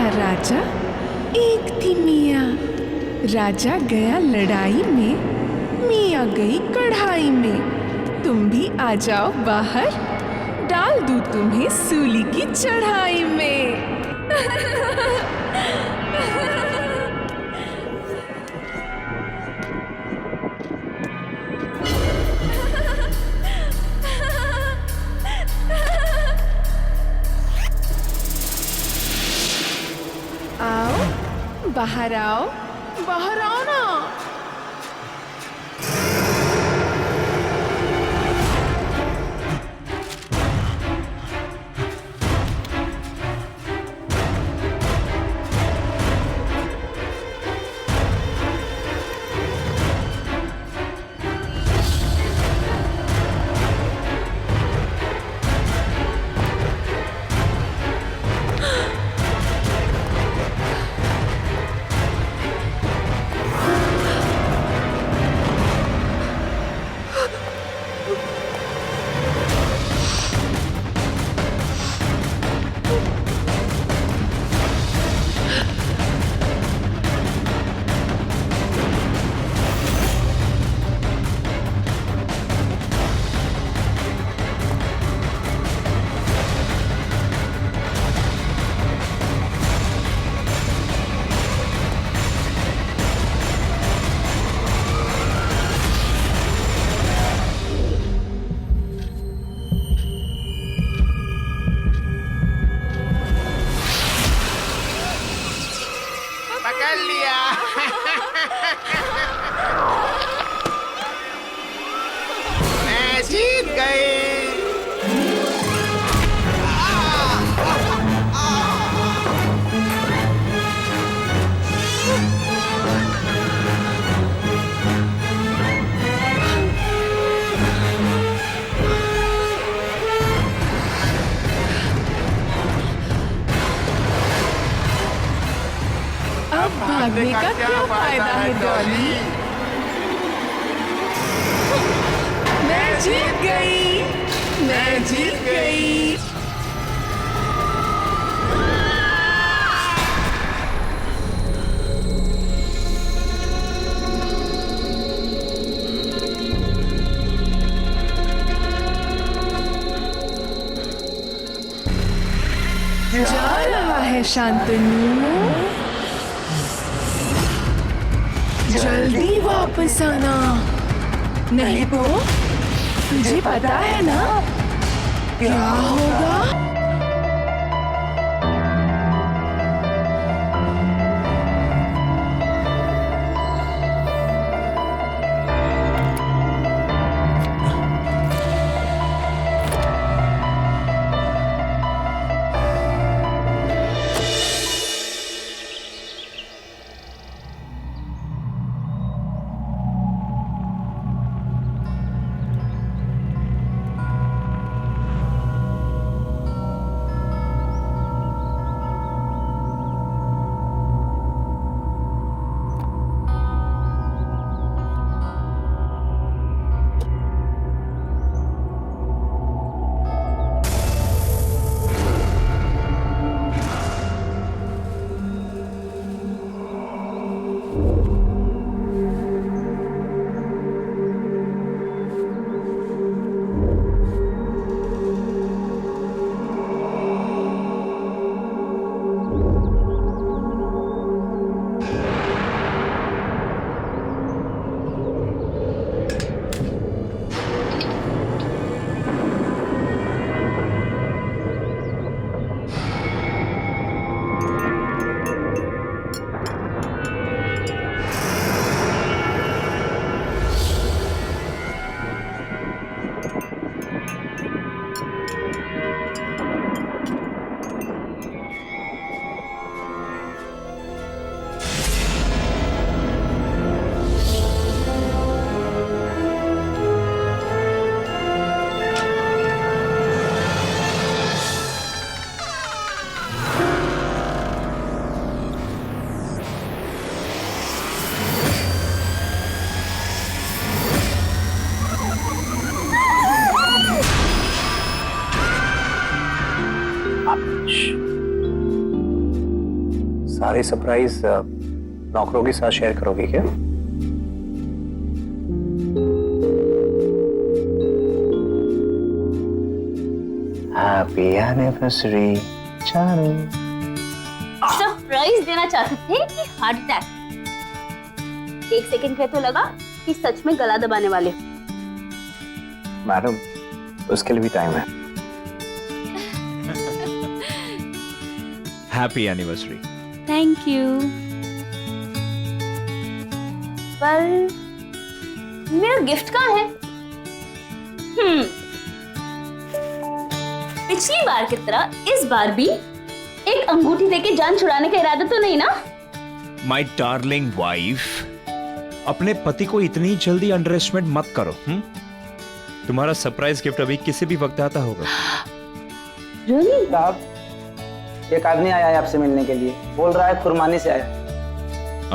था राजा, एक थी मियाँ। राजा गया लड़ाई में, मियाँ गई कढ़ाई में। तुम भी आ जाओ बाहर, डाल दूँ तुम्हें सूली की चढ़ाई में। आओ, बाहर आओ, बाहर आओ ना। पकड़ लिया। मैं जीत गई। अब भागने का क्या फायदा है डॉली? मैं जीत गई, मैं जीत गई। जा रहा है शांतनु, जल्दी वापस आना, नहीं तो तुझे पता है ना क्या होगा? सारे सरप्राइज नौकरों के साथ शेयर करोगे क्या? Happy anniversary Charu. सरप्राइज देना चाहते थे कि हार्ट अटैक? एक सेकंड पे तो लगा कि सच में गला दबाने वाले हो। मैडम, उसके लिए भी टाइम है। Happy anniversary. Thank you. पर मेरा गिफ्ट कहाँ है? पिछली बार की तरह इस बार भी एक अंगूठी देके जान छुड़ाने का इरादा तो नहीं ना? माय डार्लिंग वाइफ, अपने पति को इतनी जल्दी अंडर एस्टिमेट मत करो। तुम्हारा सरप्राइज गिफ्ट अभी किसी भी वक्त आता होगा। Really? साहब, एक आदमी आया है आपसे मिलने के लिए, बोल रहा है खुरमानी से आया।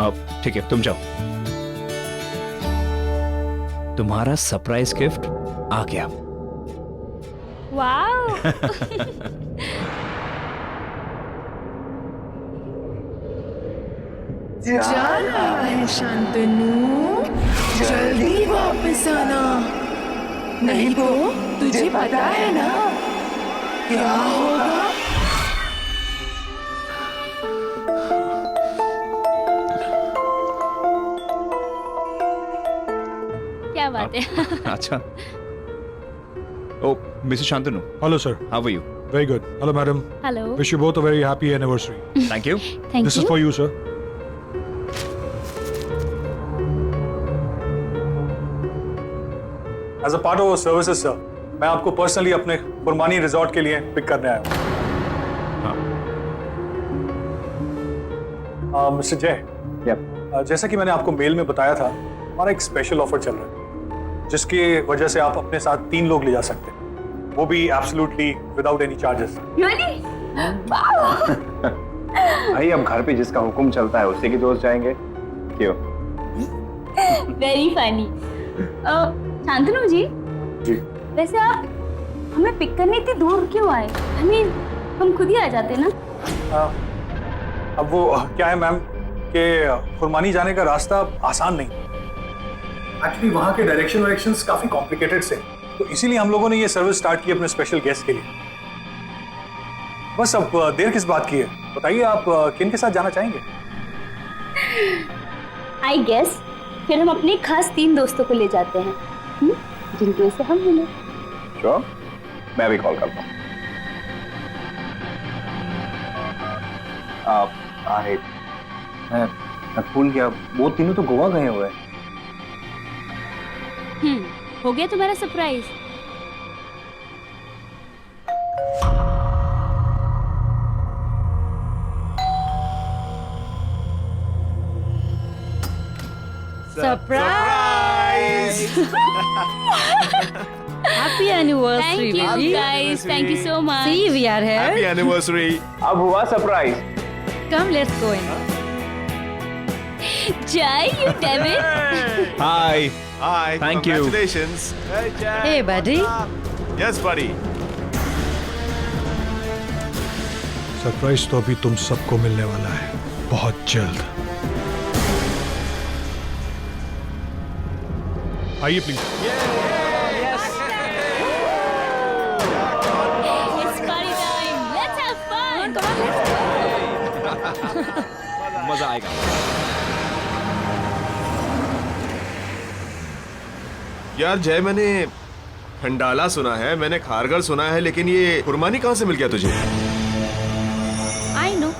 अब ठीक है, तुम जाओ। तुम्हारा सरप्राइज गिफ्ट आ गया। वाओ। जाना है शांतनु, जल्दी वापस आना, नहीं तो तुझे पता है ना क्या होगा। क्या बात है? अच्छा। Oh Mrs Shantanu, Hello, sir. How are you? Very good. Hello, madam. Hello. Wish you both a very happy anniversary. Thank you. Thank This is you. for you, sir. As a part of our services, sir, मैं आपको personally अपने कुर्बानी resort के लिए pick करने आया हूँ। Mister जय, जैसा कि मैंने आपको मेल में बताया था, हमारा एक स्पेशल ऑफर चल रहा है, जिसकी वजह से आप अपने साथ 3 लोग ले जा सकते हैं, वो भी absolutely without any charges. Really? भाई, अब घर पे जिसका हुक्म चलता है उसी के दोस्त जाएंगे, क्यों? Very funny. शांतनु जी, जी। वैसे आप हमें पिक करने इतनी दूर क्यों आए? हम खुद ही आ जाते ना। अब वो क्या है मैम कि खुरमानी जाने का रास्ता आसान नहीं। एक्चुअली वहाँ के डायरेक्शंस काफी कॉम्प्लिकेटेड से, तो इसीलिए हम लोगों ने ये सर्विस स्टार्ट की अपने स्पेशल गेस्ट के लिए। बस अब देर किस बात की है, बताइए आप किन के साथ जाना चाहेंगे? आई गेस फिर हम अपने खास 3 दोस्तों को ले जाते हैं, जिनकी वजह से हम मिले। श्योर, मैं भी कॉल करता हूँ। अरे मैं भूल गया, वो तीनों तो गोवा गए हुए हैं। हो गया तुम्हारा surprise? Surprise! Happy anniversary, thank you baby. Guys, thank you so much. See, we are here. Happy anniversary. अब हुआ surprise. Come, let's go in. जय you David. Hi. Hi, Thank you. Congratulations. Hey, buddy. Yes, buddy. Surprise तो अभी तुम सबको मिलने वाला है, बहुत जल्द। आइए please. It's party time. Let's have fun. मजा आएगा। यार जय, मैंने खंडाला सुना है, मैंने खारगर सुना है, लेकिन ये कुर्बानी कहाँ से मिल गया तुझे? I know.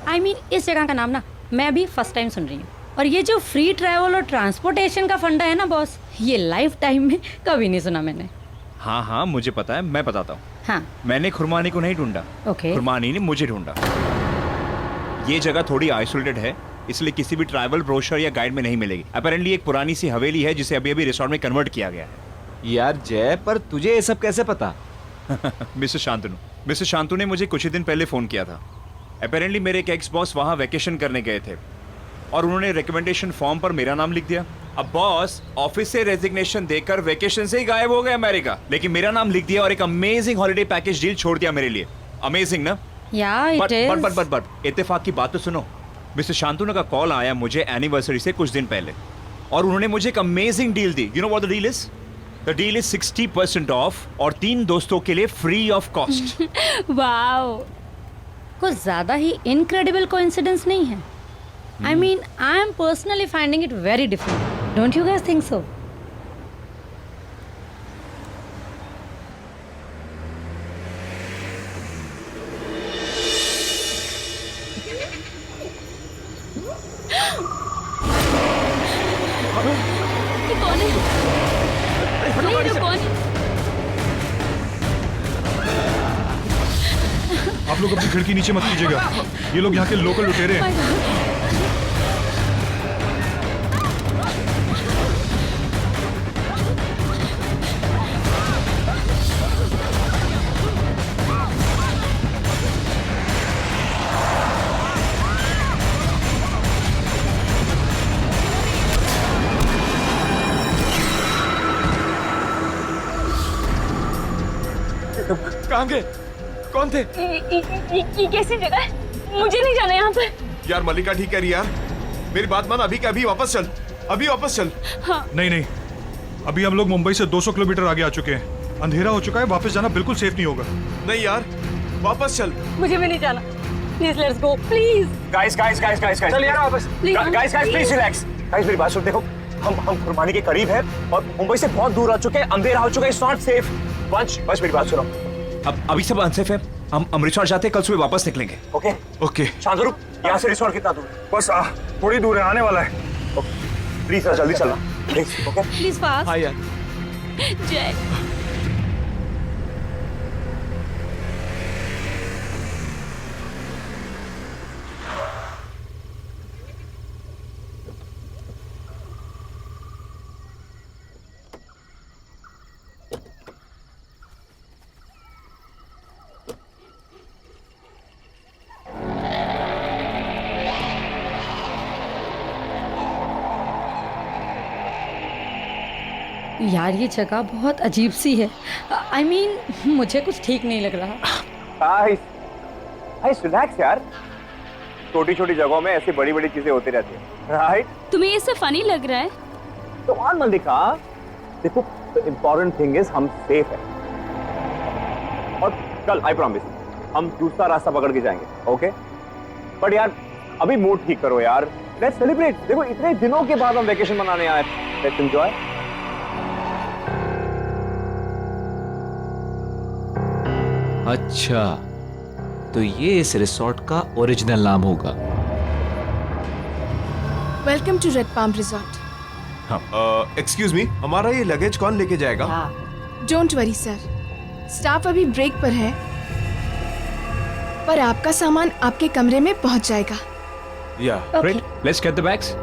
I mean, इस जगह का नाम ना मैं भी फर्स्ट टाइम सुन रही हूँ। और ये जो फ्री ट्रैवल और ट्रांसपोर्टेशन का फंडा है ना बॉस, ये लाइफ टाइम में कभी नहीं सुना मैंने। हाँ हाँ, मुझे पता है, मैं बताता हूँ। हाँ, मैंने खुरमानी को नहीं ढूंढा, Okay. खुरमानी ने मुझे ढूंढा। ये जगह थोड़ी आइसोलेटेड है, इसलिए किसी भी ट्रैवल ब्रोशर या गाइड में नहीं मिलेगी। अपेरेंटली एक पुरानी सी हवेली है जिसे अभी अभी रिसोर्ट में कन्वर्ट किया गया है। यार जय, पर तुझे ये सब कैसे पता? मिस्टर शांतनु ने मुझे कुछ ही दिन पहले फोन किया था। अपेरेंटली मेरे एक एक्स बॉस वहाँ वैकेशन करने गए थे और उन्होंने रिकमेंडेशन फॉर्म पर मेरा नाम लिख दिया। अब बॉस ऑफिस से रेजिग्नेशन देकर वैकेशन से ही गायब हो गए अमेरिका, लेकिन मेरा नाम लिख दिया और एक अमेजिंग हॉलिडे पैकेज डील छोड़ दिया मेरे लिए। अमेजिंग ना? या इट इज। बट इत्तेफाक की बात तो सुनो। मिस्टर शांतनु का कॉल आया मुझे एनिवर्सरी से कुछ दिन पहले, और उन्होंने मुझे एक amazing deal the. You know what the deal is? The deal is 60% of और 3 दोस्तों के लिए फ्री ऑफ कॉस्ट। वाओ, कुछ ज्यादा ही इनक्रेडिबल कोइंसिडेंस नहीं है? I mean, I am personally finding it very different. Don't you guys think so? ये कौन है? नहीं, ये कौन है? आप लोग अपनी खिड़की नीचे मत कीजिएगा, ये लोग यहाँ के लोकल लुटेरे हैं। कहाँ गए? कौन थे? ये कैसी जगह है? मुझे नहीं जाना यहाँ पर। यार मल्लिका ठीक कह रही यार, मेरी बात मान, अभी के अभी वापस चल, अभी वापस चल। हाँ। नहीं नहीं, अभी हम लोग मुंबई से 200 किलोमीटर आगे आ चुके हैं, अंधेरा हो चुका है, वापस जाना बिल्कुल सेफ नहीं होगा। नहीं यार, वापस चल। मुझे भी नहीं जाना। Please let's go, please. Guys guys guys guys guys, चल यार वापस। Guys guys please relax. Guys मेरी बात सुन, देखो हम खुरमानी के करीब है और मुंबई से बहुत दूर आ चुके हैं, अंधेरा हो चुका है, इट्स नॉट सेफ। बस मेरी बात सुनो। अब अभी सब अनसेफ है, हम रिसोर्ट जाते हैं, कल सुबह वापस निकलेंगे। Okay okay. शांतनु, यहाँ से रिसोर्ट कितना दूर है? बस थोड़ी दूर है, आने वाला है। प्लीज सर जल्दी चलना प्लीज। Okay please fast. हाँ यार। जय। यार ये जगह बहुत अजीब सी है। आई मीन, मुझे कुछ ठीक नहीं लग रहा। गाइस रिलैक्स यार, छोटी छोटी जगहों में ऐसी बड़ी बड़ी चीजें होती रहती है, राइट? तुम्हें ये सब फनी लग रहा है? तो ऑन मल्लिका, देखो इम्पोर्टेंट थिंग इज हम सेफ है, और कल आई प्रॉमिस हम दूसरा रास्ता पकड़ के जाएंगे। ओके बट यार अभी मूड ठीक करो यार, लेट्स सेलिब्रेट। देखो इतने दिनों के बाद हम वेकेशन मनाने आए, लेट्स एंजॉय। अच्छा, तो ये इस रिसोर्ट का ओरिजिनल नाम होगा। Welcome to Red Palm resort. Excuse me, हमारा ये लगेज कौन लेके जाएगा? डोंट वरी सर, स्टाफ अभी ब्रेक पर है, पर आपका सामान आपके कमरे में पहुंच जाएगा। या Great, let's get the bags.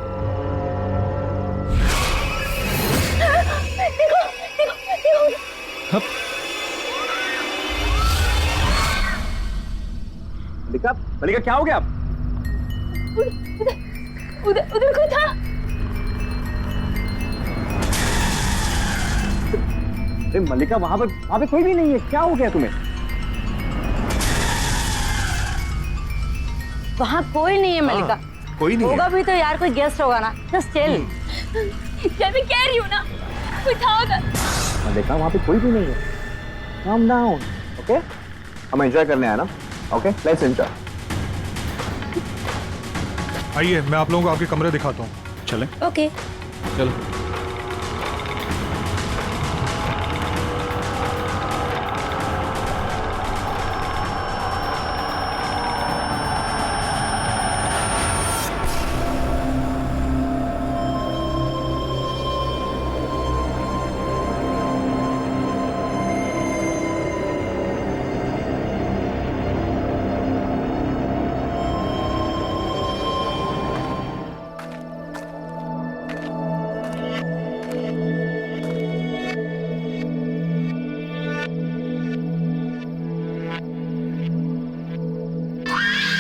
मल्लिका, मल्लिका क्या हो गया? उधर कोई था। मल्लिका वहां पे कोई भी नहीं है, क्या हो गया तुम्हें? वहाँ कोई नहीं है मल्लिका। कोई नहीं होगा है। भी तो यार कोई गेस्ट होगा ना। Just chill. जय मैं कह रही हूँ ना, कोई था उधर। मल्लिका वहां पे कोई भी नहीं है, calm down, ओके? हम एंजॉय करने आए ना, ओके? Let's enjoy. आइए मैं आप लोगों को आपके कमरे दिखाता हूँ। चलें? ओके। चलो।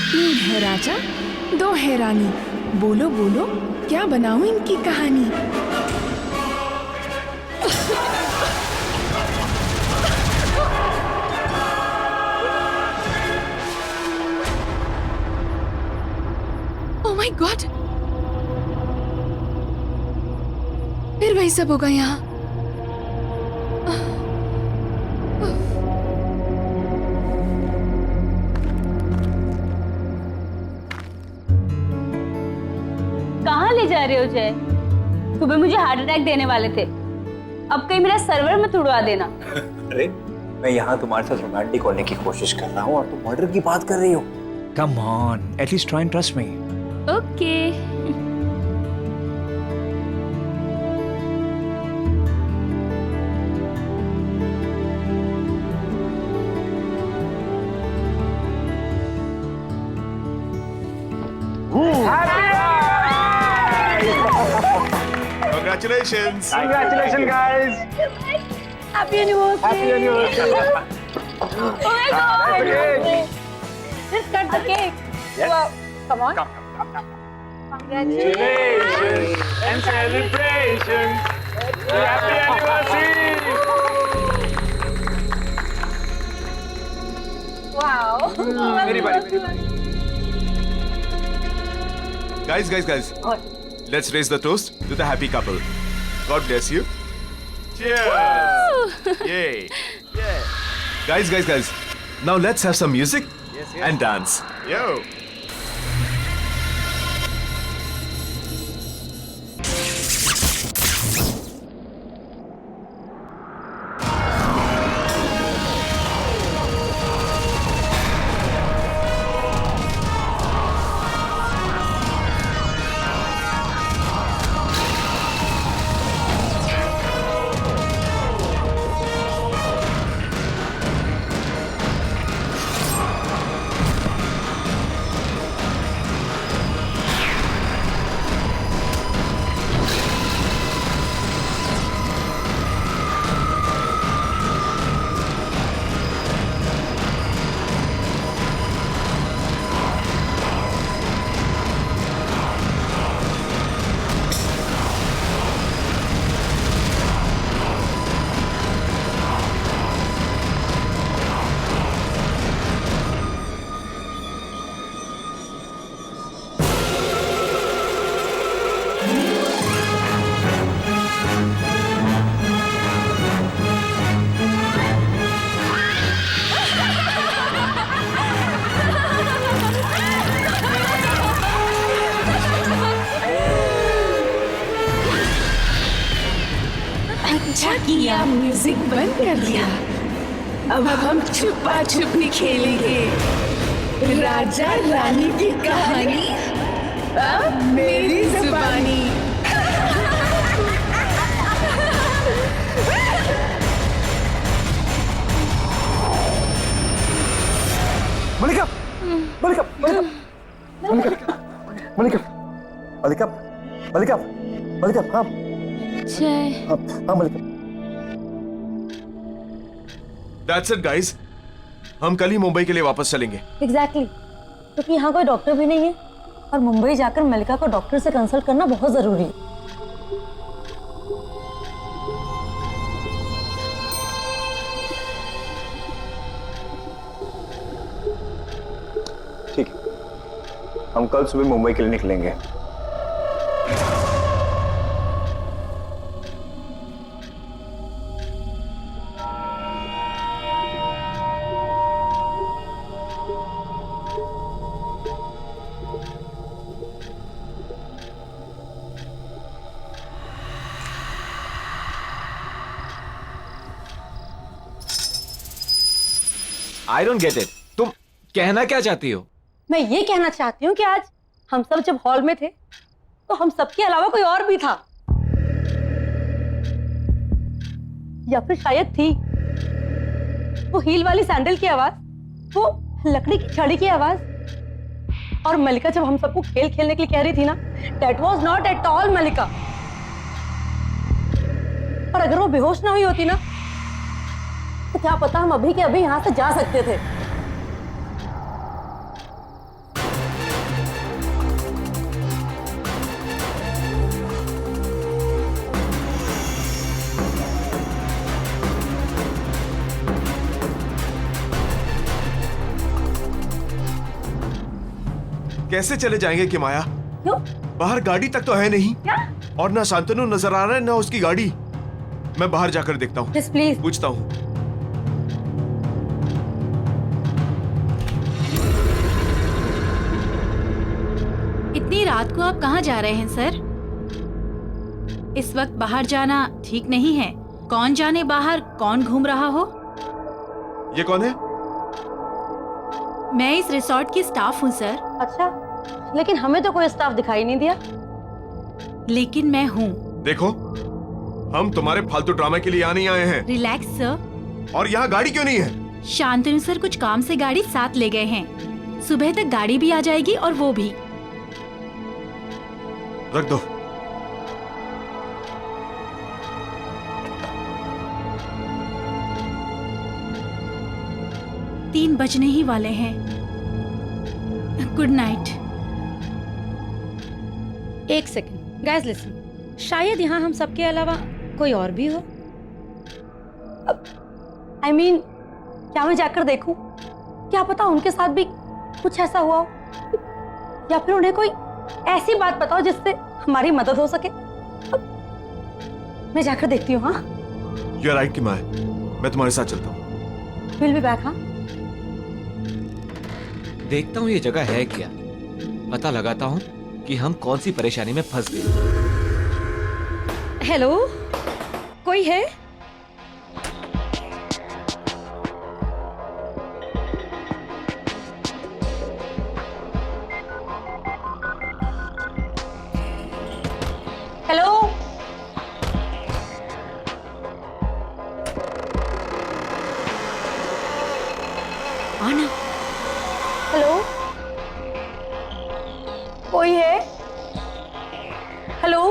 तीन है राजा, दो है रानी, बोलो बोलो क्या बनाऊं इनकी कहानी। ओह माय गॉड, फिर वही सब होगा यहाँ। कहाँ ले जा रहे हो जय? सुबह मुझे हार्ट अटैक देने वाले थे, अब कहीं मेरा सर्वर मत उड़वा देना। अरे मैं यहाँ तुम्हारे साथ रोमांटिक होने की कोशिश कर रहा हूँ और तुम मर्डर की बात कर रही हो। Come on, at least try and trust me. Okay. Congratulations. Congratulations, guys. Happy anniversary. Happy anniversary. Oh my God. Let's cut the cake. Yes. Wow. Come on. Congratulations and celebrations. Happy anniversary. Wow. मेरी बारी। Guys. Let's raise the toast to the happy couple. God bless you. Cheers. Yay. Guys. Now let's have some music and dance. Yo. अच्छा किया music बंद कर दिया। अब हम छुपा छुपी खेलेंगे। राजा रानी की कहानी अब मेरी जुबानी। मलिका, हाँ जय। हाँ मलिका। That's it, guys. हम कल ही मुंबई के लिए वापस चलेंगे। एग्जैक्टली क्योंकि यहाँ कोई डॉक्टर भी नहीं है और मुंबई जाकर मलिका को डॉक्टर से कंसल्ट करना बहुत जरूरी है। ठीक है, हम कल सुबह मुंबई के लिए निकलेंगे। I don't get it. तुम कहना क्या चाहती हो? मैं ये कहना चाहती हूँ कि आज हम सब जब हॉल में थे तो हम सबके अलावा कोई और भी था, या फिर शायद थी। वो हील वाली सैंडल की आवाज, वो लकड़ी की छड़ी की आवाज, और मलिका जब हम सबको खेल खेलने के लिए कह रही थी ना, that was not at all Malika. और अगर वो बेहोश ना हुई होती ना, तो क्या पता हम अभी के अभी यहां से जा सकते थे। कैसे चले जाएंगे कि माया? क्यों? बाहर गाड़ी तक तो है नहीं। क्या? और ना शांतनु नजर आ रहा है ना उसकी गाड़ी। मैं बाहर जाकर देखता हूँ, यस प्लीज। पूछता हूँ। इतनी रात को आप कहाँ जा रहे हैं सर? इस वक्त बाहर जाना ठीक नहीं है। कौन जाने बाहर कौन घूम रहा हो। ये कौन है? मैं इस रिसोर्ट की स्टाफ हूँ सर। अच्छा, लेकिन हमें तो कोई स्टाफ दिखाई नहीं दिया। लेकिन मैं हूँ। देखो, हम तुम्हारे फालतू ड्रामे के लिए यहाँ नहीं आए हैं। Relax sir. और यहाँ गाड़ी क्यों नहीं है? शांतनु सर कुछ काम से गाड़ी साथ ले गए हैं। सुबह तक गाड़ी भी आ जाएगी और वो भी। रख दो। तीन बजने ही वाले हैं। Good night. एक सेकंड गाइस, लिसन। शायद यहाँ हम सबके अलावा कोई और भी हो। I mean, क्या मैं जाकर देखूं? क्या पता उनके साथ भी कुछ ऐसा हुआ हो, या फिर उन्हें कोई ऐसी बात पता हो जिससे हमारी मदद हो सके। मैं जाकर देखती हूँ। हाँ, यू आर राइट कि मैं तुम्हारे साथ चलता हूँ। Will be back. हाँ, देखता हूँ ये जगह है क्या, पता लगाता हूँ कि हम कौन सी परेशानी में फंस गए। हेलो, कोई है? हेलो, आना। हेलो, कोई है? हेलो,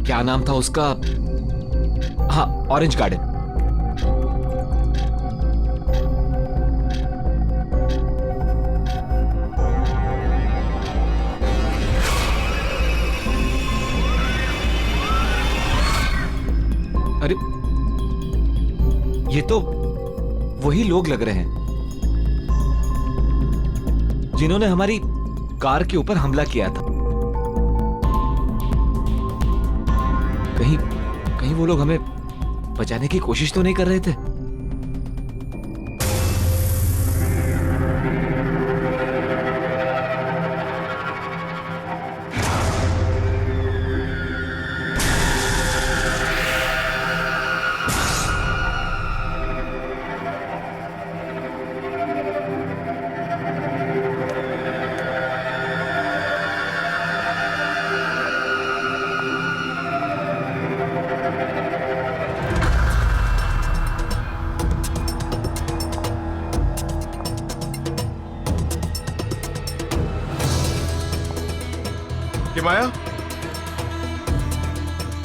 क्या नाम था उसका? हाँ, ऑरेंज गार्डन। अरे, ये तो वही लोग लग रहे हैं जिन्होंने हमारी कार के ऊपर हमला किया था। कहीं वो लोग हमें बचाने की कोशिश तो नहीं कर रहे थे?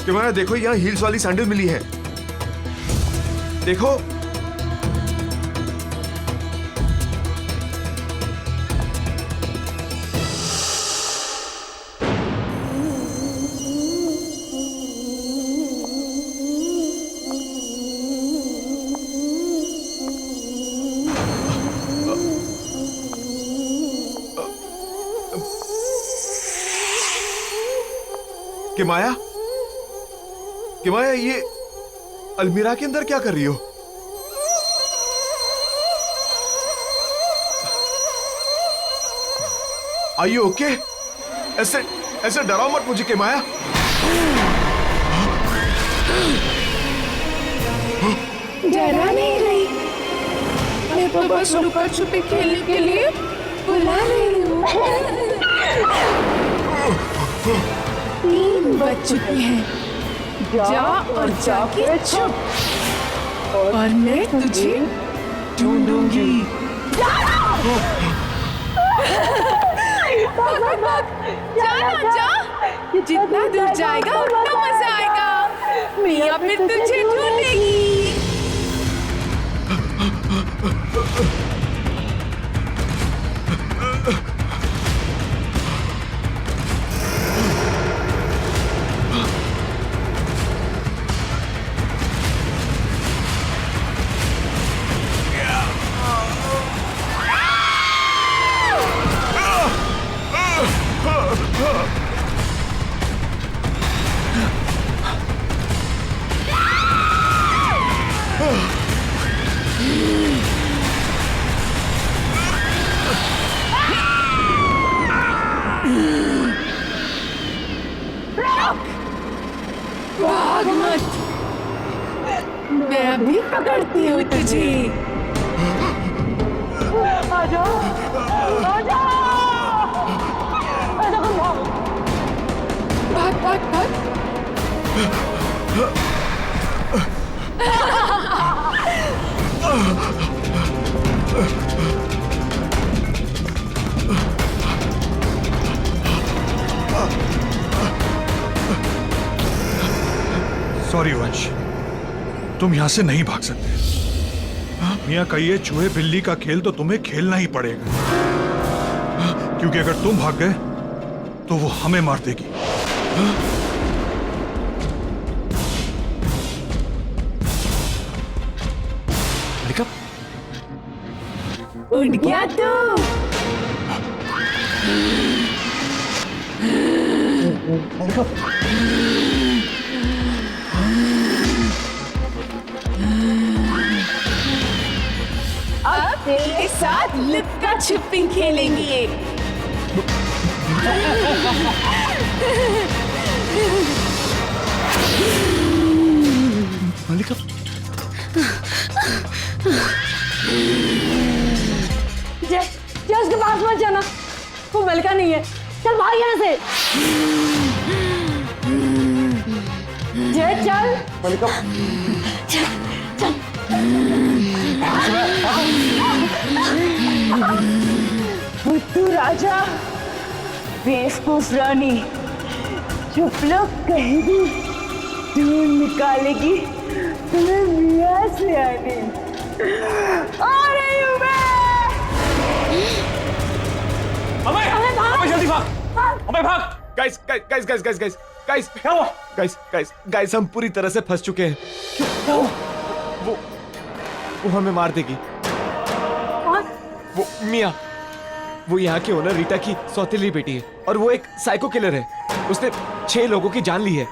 किमाया, देखो यहाँ हील्स वाली सैंडल मिली है। देखो। किमाया, किमाया, ये अलमीरा के अंदर क्या कर रही हो? Are you okay? ऐसे डराओ मत मुझे किमाया। डरा नहीं रही, मैं तो बस लुका छुपी खेलने के लिए बुला रही हूँ। 3 बज चुके हैं, जा और जाके छुप, और मैं तुझे ढूंढूंगी। जाना जा, जितना दूर जाएगा उतना मजा आएगा। मिया फिर तुझे ढूंढेगी। भाग मत, मैं अभी पकड़ती हूँ तुझे। आ जाओ, आ जाओ। ऐसा कौन भाग? भाग भाग भाग। सॉरी वंश, तुम यहां से नहीं भाग सकते। मियां का ये चूहे बिल्ली का खेल तो तुम्हें खेलना ही पड़ेगा, क्योंकि अगर तुम भाग गए तो वो हमें मार देगी। मलिका, उड़ गया तू। अब तेरे साथ लुक्का छुपी खेलेंगे। मलिका, जय जय उसके पास मत जाना, वो मलिका नहीं है। चल भाग यहाँ से। जय चल। मलिका, बुद्धू राजा, बेवकूफ रानी, चुप लोग कहीं भी ढूंढ निकालेगी तुम्हें मियां से आने। आ रही हूँ मैं। अबे जल्दी भाग, अबे भाग। Guys guys guys guys guys guys guys क्या हुआ? गाइस गाइस गाइस हम पूरी तरह से फंस चुके हैं। वो हमें मार देगी। वो मिया, वो यहाँ के ओनर रीटा की सौतेली बेटी है और वो एक साइको किलर है। उसने 6 लोगों की जान ली है।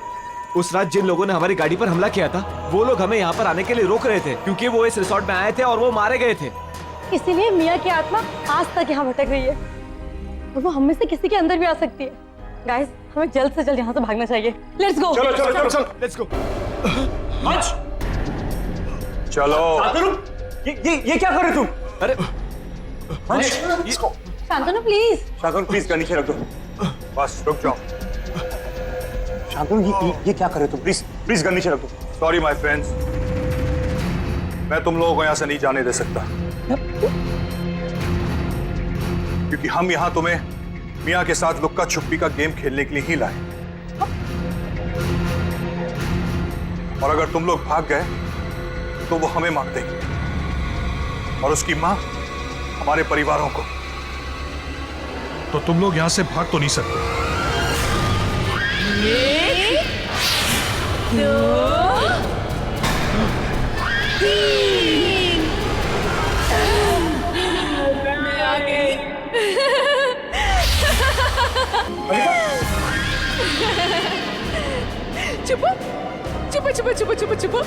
उस रात जिन लोगों ने हमारी गाड़ी पर हमला किया था, वो लोग हमें यहाँ पर आने के लिए रोक रहे थे क्योंकि वो इस रिसोर्ट में आए थे और वो मारे गए थे। इसीलिए मियां की आत्मा आज तक यहाँ भटक रही है और वो हम में से किसी के अंदर भी आ सकती है। गाइस, हमें जल्द से जल्द यहाँ से भागना चाहिए। Let's go. चलो चलो चलो चलो, लेट्स गो। चलो। ये क्या कर रहे तुम? अरे Shantanu please. Shantanu please gun नीचे रख दो। बस रुक जाओ। शांतनु ये क्या कर रहे तुम? प्लीज प्लीज गन नीचे रख दो। सॉरी माय फ्रेंड्स, मैं तुम लोगों को यहाँ से नहीं जाने दे सकता क्योंकि हम यहाँ तुम्हें मियां के साथ लुक्का छुपी का गेम खेलने के लिए ही लाए। और अगर तुम लोग भाग गए तो वो हमें मार देगी और उसकी मां हमारे परिवारों को। तो तुम लोग यहां से भाग तो नहीं सकते। 1, 2, 3। मैं आ गई। चुपो चुपो चुपो चुपो चुपो चुपो।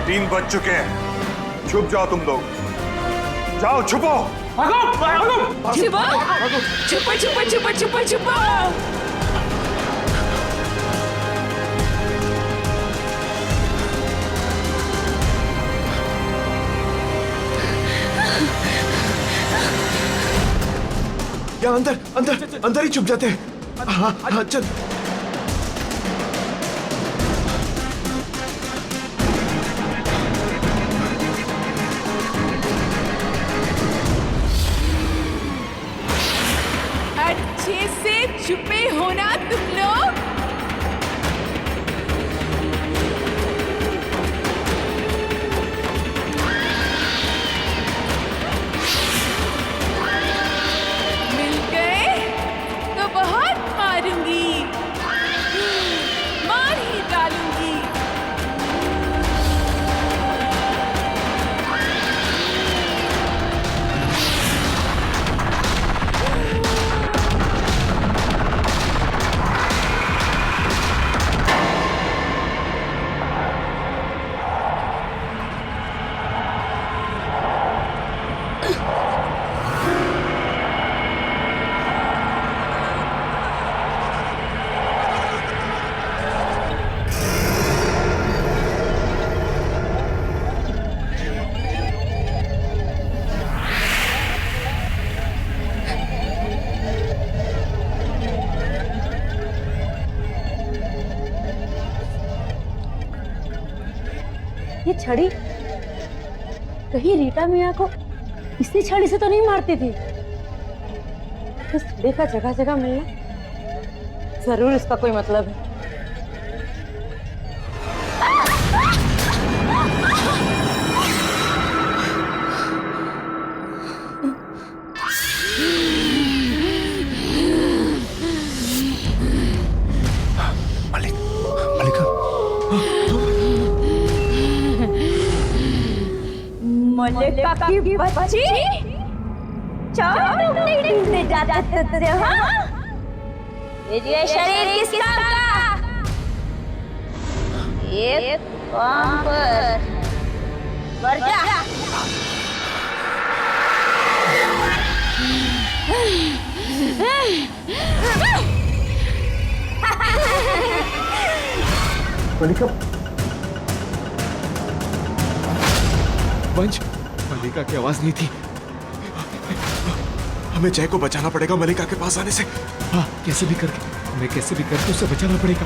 3 बज चुके हैं। छुप जाओ तुम लोग, जाओ छुपो। चुपो चुपो चुपो चुपो चुपो चुपो। या अंदर अंदर अंदर ही छुप जाते हैं। हाँ हाँ चल। अच्छे से छुपे होना तुम लोग। मिल गए तो बहुत मारूंगी, मार ही डालूंगी। ये छड़ी कहीं रीटा मियाँ को इसी छड़ी से तो नहीं मारती थी। इस छड़ी का जगह जगह मिलना जरूर इसका कोई मतलब है। मलिका की बच्ची ले जाते थे। हाँ, ये शरीर किस काम का? ये काम पर मर जा। मलिका, वंश, मलिका की आवाज नहीं थी। हमें जय को बचाना पड़ेगा मलिका के पास आने से। हाँ, कैसे भी करके, हमें कैसे भी करके उसे बचाना पड़ेगा।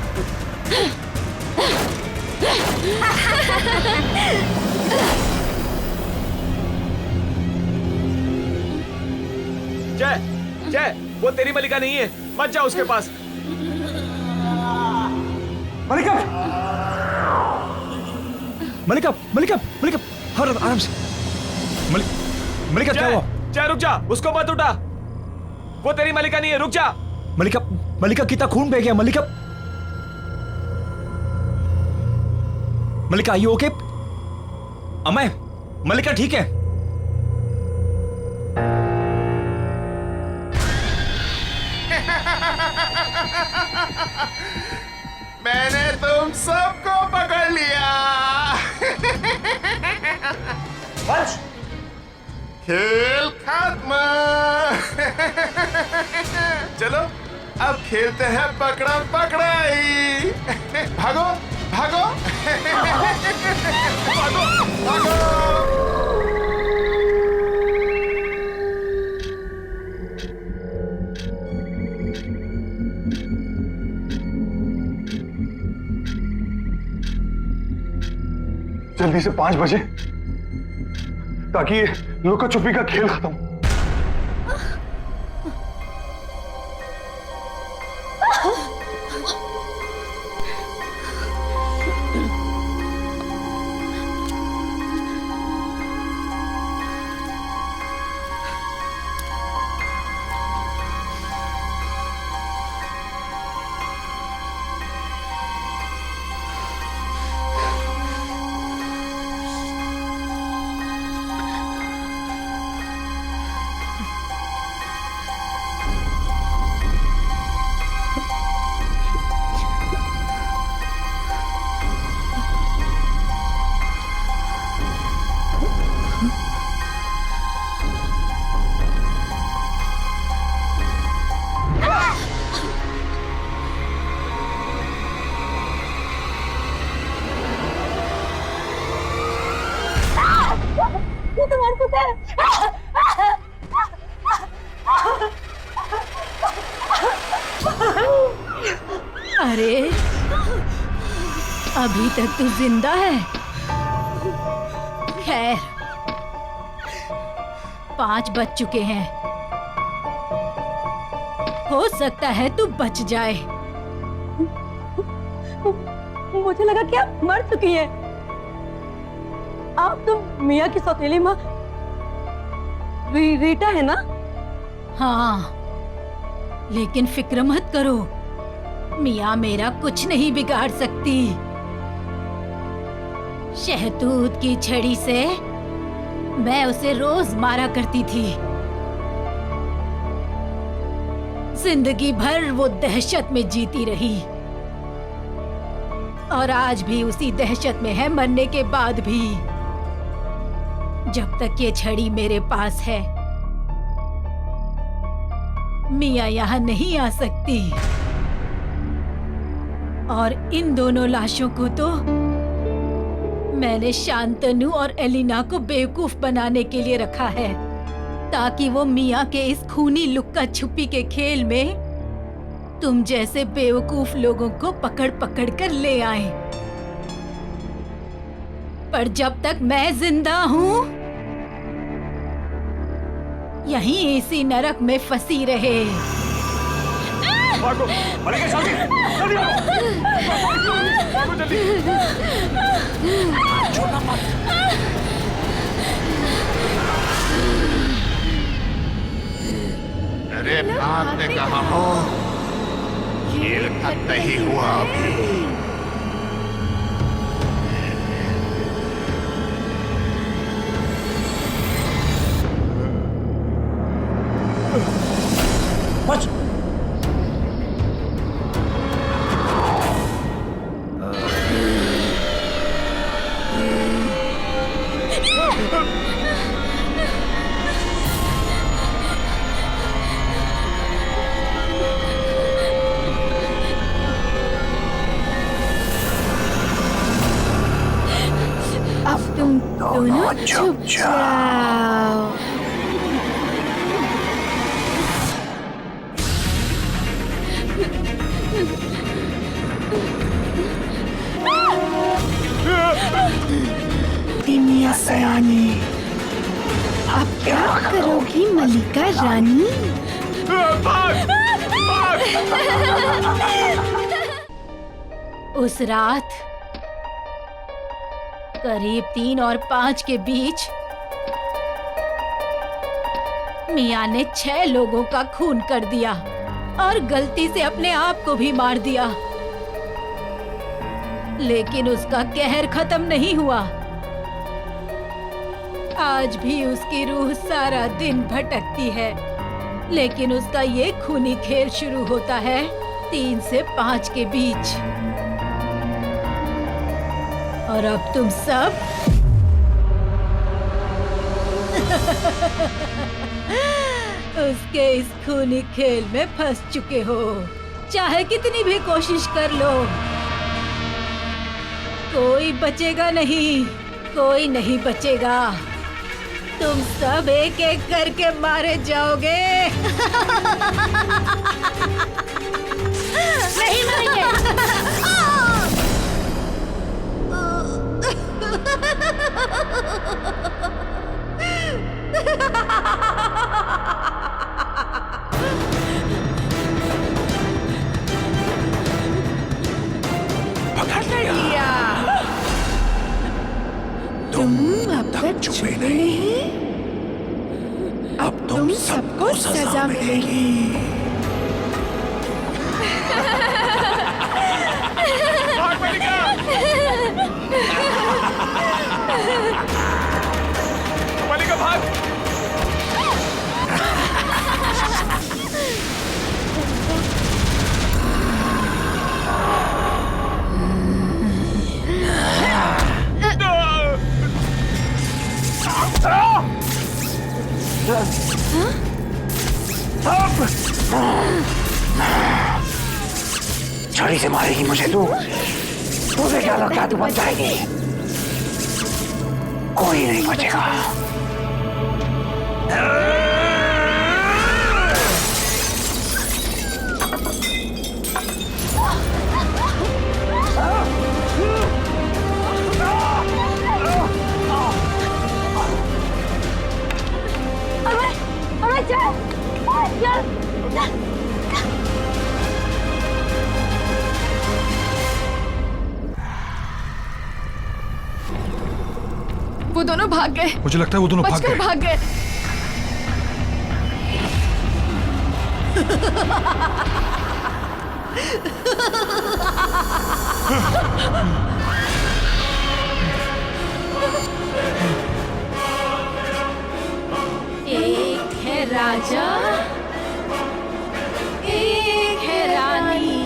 जय, जय, वो तेरी मलिका नहीं है, मत जा उसके पास। मलिका, मलिका, मलिका, मलिका, आराम से। मलिका क्या हुआ? जय रुक जा, उसको मत उठा। वो तेरी मलिका नहीं है, रुक जा। मलिका, मलिका कितना खून बह गया। मलिका, मलिका आर यू ओके? अमय, मलिका ठीक है? मैंने तुम सबको पकड़ लिया। वंश, खेल खत्म। चलो अब खेलते हैं पकड़म पकड़ाई। भागो भागो भागो भागो। जल्दी से 5 बजे, ताकि लुका छुपी का खेल खत्म हो। अरे अभी तक तू जिंदा है। खैर 5 बज चुके हैं, हो सकता है तू बच जाए। मुझे लगा कि आप मर चुकी हैं। आप तो मियाँ की सौतेली माँ रीटा है ना? हाँ, लेकिन फिक्र मत करो, मियाँ मेरा कुछ नहीं बिगाड़ सकती। शहतूत की छड़ी से मैं उसे रोज मारा करती थी। जिंदगी भर वो दहशत में जीती रही और आज भी उसी दहशत में है, मरने के बाद भी। जब तक ये छड़ी मेरे पास है, मियाँ यहाँ नहीं आ सकती। और इन दोनों लाशों को तो मैंने शांतनु और एलिना को बेवकूफ बनाने के लिए रखा है, ताकि वो मियाँ के इस खूनी लुक्का छुपी के खेल में तुम जैसे बेवकूफ लोगों को पकड़ पकड़ कर ले आए। पर जब तक मैं जिंदा हूँ यहीं इसी नरक में फंसी रहे। भागो, मलिका, जल्दी, जल्दी भागो, जल्दी। छोड़ना मत। अरे भागने कहाँ हो? खेल खत्म नहीं हुआ अभी। बच। अब तुम दोनों चुप जाओ। तिमिया सयानी, अब क्या करोगी मलिका रानी? उस रात करीब 3 और 5 के बीच मियाँ ने 6 लोगों का खून कर दिया और गलती से अपने आप को भी मार दिया। लेकिन उसका कहर खत्म नहीं हुआ। आज भी उसकी रूह सारा दिन भटकती है, लेकिन उसका ये खूनी खेल शुरू होता है 3 से 5 के बीच। और अब तुम सब उसके इस खूनी खेल में फंस चुके हो। चाहे कितनी भी कोशिश कर लो, कोई बचेगा नहीं, कोई नहीं बचेगा। तुम सब एक एक करके मारे जाओगे। नहीं मरेंगे। पकड़ लिया। तुम अब तक छुपे नहीं। अब तुम सबको सजा मिलेगी। भाग मलिका! मलिका भाग! छड़ी से मारेगी मुझे तू? तुझे क्या लगता है तू बच जाएगी? कोई नहीं बचेगा। वो दोनों भाग गए। मुझे लगता है वो दोनों बचकर भाग गए। एक है राजा, एक है रानी।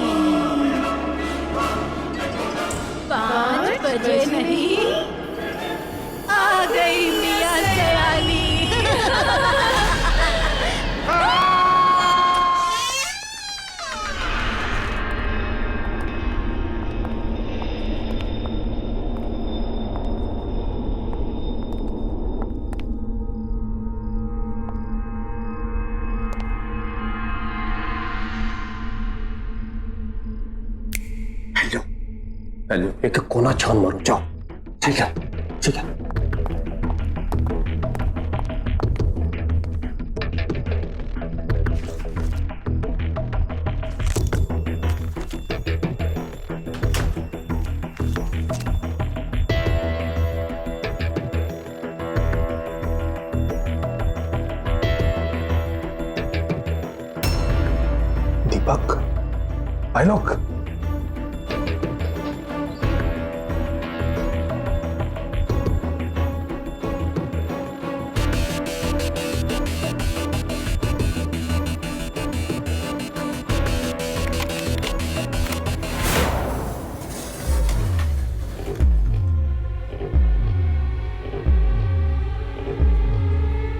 5 बजे नहीं, आ गई मियाँ सयानी। हेलो, एक कोना छान मारो, जाओ। ठीक है। ठीक है। दीपक, भाई लोग,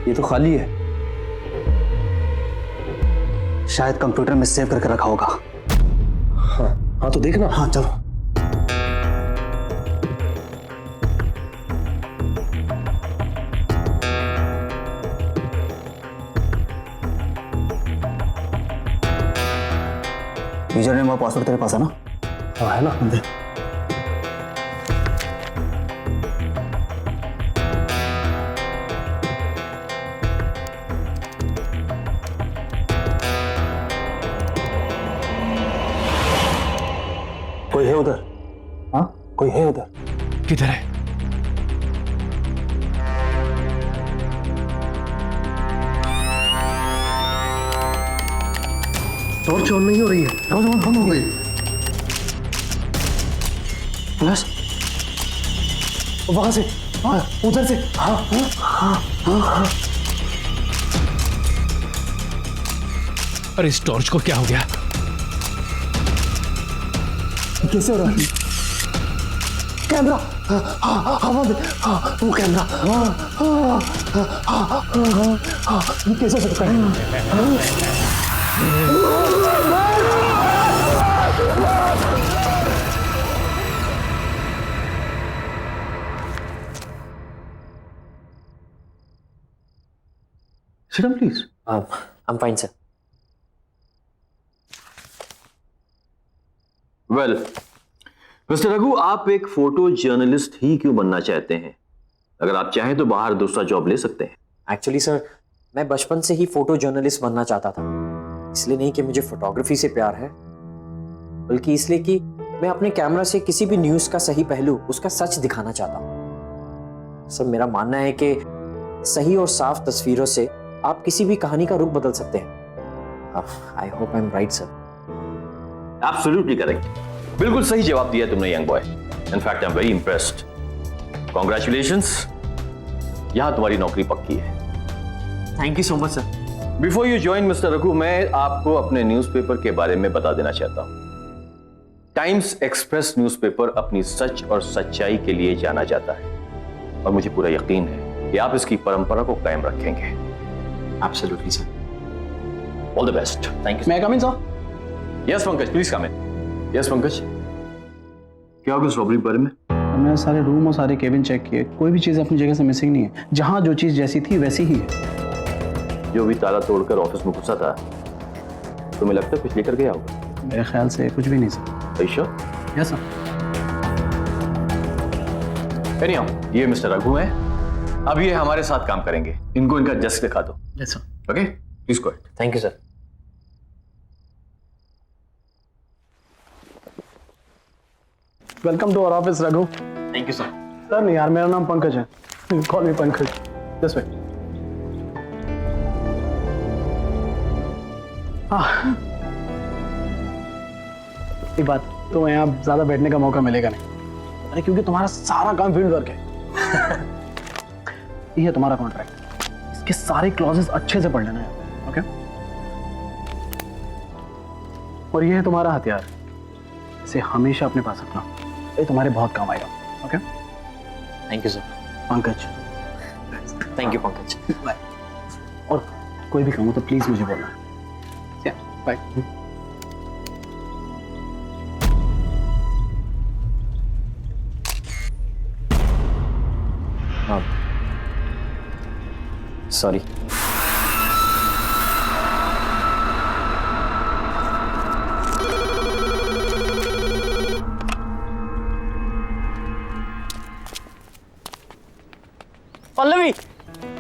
ये तो खाली है, शायद कंप्यूटर में सेव करके रखा होगा। हाँ तो देखना। हाँ चलो। यूजर नेम और पासवर्ड तेरे पास है ना? हाँ है ना। दे। कोई है उधर? हाँ कोई है उधर? किधर है? टॉर्च ऑन नहीं हो रही है। टॉर्च ऑन हो गई। फ्लैश वहां से, हाँ उधर से। हाँ हाँ हाँ हाँ हाँ। अरे इस टॉर्च को क्या हो गया? कैसे हो रहा है? कैमरा, हवा में, वो कैमरा, ये कैसे हो सकता है? Sit down, please. I'm fine, sir. Well mister Raghu, आप एक फोटो जर्नलिस्ट ही क्यों बनना चाहते हैं? अगर आप चाहें तो बाहर दूसरा जॉब ले सकते हैं। एक्चुअली सर, मैं बचपन से ही फोटो जर्नलिस्ट बनना चाहता था। इसलिए नहीं कि मुझे फोटोग्राफी से प्यार है, बल्कि इसलिए कि मैं अपने कैमरा से किसी भी न्यूज़ का सही पहलू, उसका सच दिखाना चाहता हूँ। सर, मेरा मानना है कि सही और साफ तस्वीरों से आप किसी भी कहानी का रुख बदल सकते हैं। I hope I am right sir. Absolutely correct, बिल्कुल सही जवाब दिया तुमने young boy. In fact I am very impressed. Congratulations, यहां तुम्हारी नौकरी पक्की है। Thank you so much sir. Before you join mister Raghu, मैं आपको अपने न्यूज़पेपर के बारे में बता देना चाहता हूं। टाइम्स एक्सप्रेस न्यूज़पेपर अपनी सच और सच्चाई के लिए जाना जाता है और मुझे पूरा यकीन है कि आप इसकी परंपरा को कायम रखेंगे। Absolutely sir. All the best. Thank you. मैं come in sir? Yes Pankaj, please come in. Yes Pankaj, क्या होगा इस रॉबरी के बारे में? मैंने सारे रूम और सारे केबिन चेक किए, कोई भी चीज़ अपनी जगह से मिसिंग नहीं है। जहाँ जो चीज़ जैसी थी वैसी ही है। जो भी ताला तोड़कर ऑफिस में घुसा था, तुम्हें लगता है कुछ लेकर गया होगा? मेरे ख्याल से कुछ भी नहीं sir. Sure? Yes sir. Anyhow, ये मिस्टर रघु हैं। अब ये हमारे साथ काम करेंगे। इनको इनका डेस्क दिखा दो। Yes sir. Okay, please go ahead. Thank you sir. Welcome to our office Raghu. Thank you sir. Sir नहीं यार, मेरा नाम पंकज है। Call me Pankaj. This way. एक बात, तो यहाँ ज्यादा बैठने का मौका मिलेगा नहीं। अरे क्योंकि तुम्हारा सारा काम फील्ड वर्क है। ये है तुम्हारा कॉन्ट्रैक्ट, इसके सारे क्लॉजेस अच्छे से पढ़ लेना है। ओके? और ये है तुम्हारा हथियार, इसे हमेशा अपने पास रखना, ये तुम्हारे बहुत काम आएगा। Okay? Thank you sir. Pankaj. Thank you Pankaj. Bye. और कोई भी काम हो तो प्लीज मुझे बोलना। बाय। हाँ, sorry.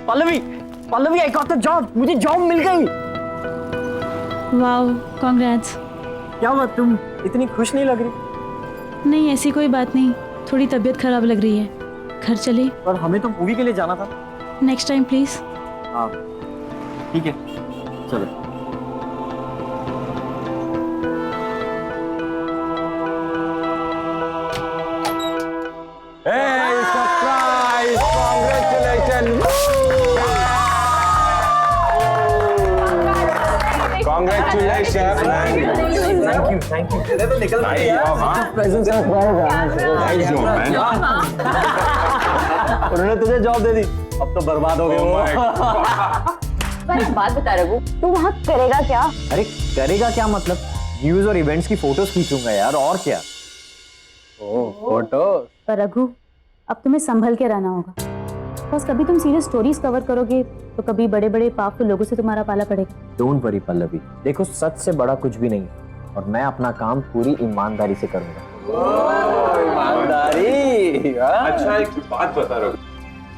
Pallavi, Pallavi I got the job, मुझे जॉब मिल गई। Wow, congrats. क्या बात, तुम इतनी खुश नहीं लग रही? नहीं, ऐसी कोई बात नहीं, थोड़ी तबीयत खराब लग रही है। घर चले? पर हमें तो मूवी के लिए जाना था। Next time please. हाँ ठीक है, चलो। Hey, surprise! Congratulations! Congratulations! Thank you. तो निकल Presents Nice job, man. उन्होंने तुझे जॉब दे दी, अब तो बर्बाद हो गए वो। एक बात बता रघु, तू वहाँ करेगा क्या? अरे करेगा क्या मतलब, न्यूज और इवेंट्स की फोटोज खींचूंगा यार, और क्या। ओह फोटो। पर रघु, अब तुम्हें संभल के रहना होगा। बस कभी तुम सीरियस स्टोरीज कवर करोगे तो कभी बड़े बड़े पावरफुल लोगों से तुम्हारा पाला पड़ेगा। डोंट वरी पल्लवी, देखो सच से बड़ा कुछ भी नहीं और मैं अपना काम पूरी ईमानदारी से करूंगा। ईमानदारी। अच्छा एक बात बता रहा हूँ,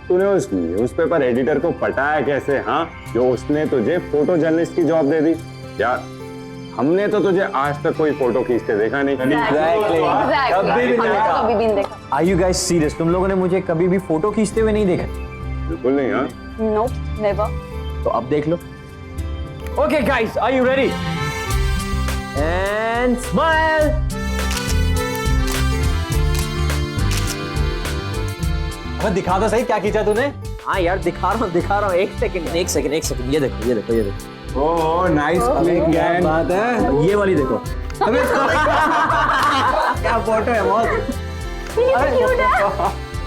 तूने उस न्यूज़पेपर एडिटर को पटाया कैसे? हाँ, जो उसने तुझे फोटो जर्नलिस्ट की जॉब दे दी यार। हमने तो तुझे आज तक कोई फोटो खींचते देखा नहीं। कभी भी नहीं देखा। Are you guys serious? तुम लोगों ने मुझे कभी भी फोटो खींचते हुए नहीं देखा? बिल्कुल नहीं। हाँ नो, नेवर। तो अब देख लो। Okay guys, are you ready? And smile. हमें दिखा दो सही क्या खींचा तूने। हाँ यार दिखा रहा हूँ। एक सेकंड, ये देखो। Oh nice click gang. बात है, ये वाली देखो। क्या फोटो है बहुत।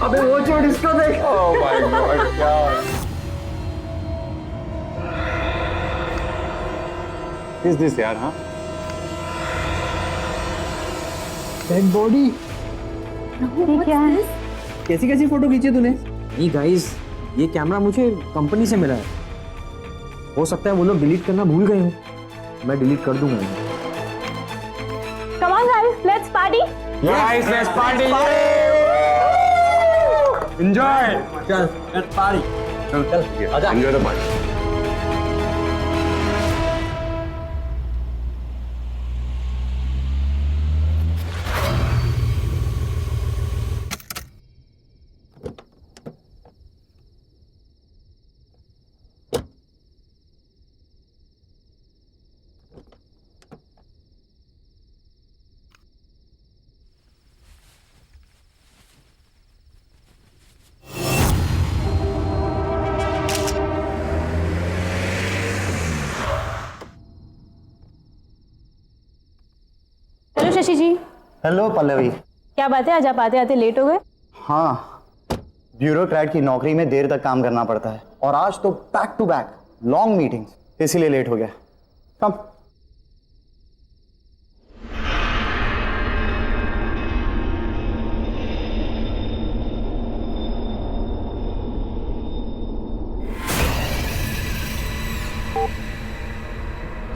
अबे वो छोड़, इसको देख। ओह माय गॉड, क्या इज दिस यार? हाँ डेड बॉडी। ये क्या है? कैसी फोटो खींची तूने? नहीं गाइस, ये कैमरा मुझे कंपनी से मिला है। हो सकता है वो लोग डिलीट करना भूल गए हो, मैं डिलीट कर दूंगा। Come on guys, let's party. Guys let's party. Enjoy. चल लेट्स पार्टी। चल आजा, enjoy the party. Hello Shashi ji. Hello Pallavi. क्या बात है, आज आप आते आते लेट हो गए? हाँ, ब्यूरोक्रेट की नौकरी में देर तक काम करना पड़ता है और आज तो back to back long meetings, इसीलिए लेट हो गया। कम।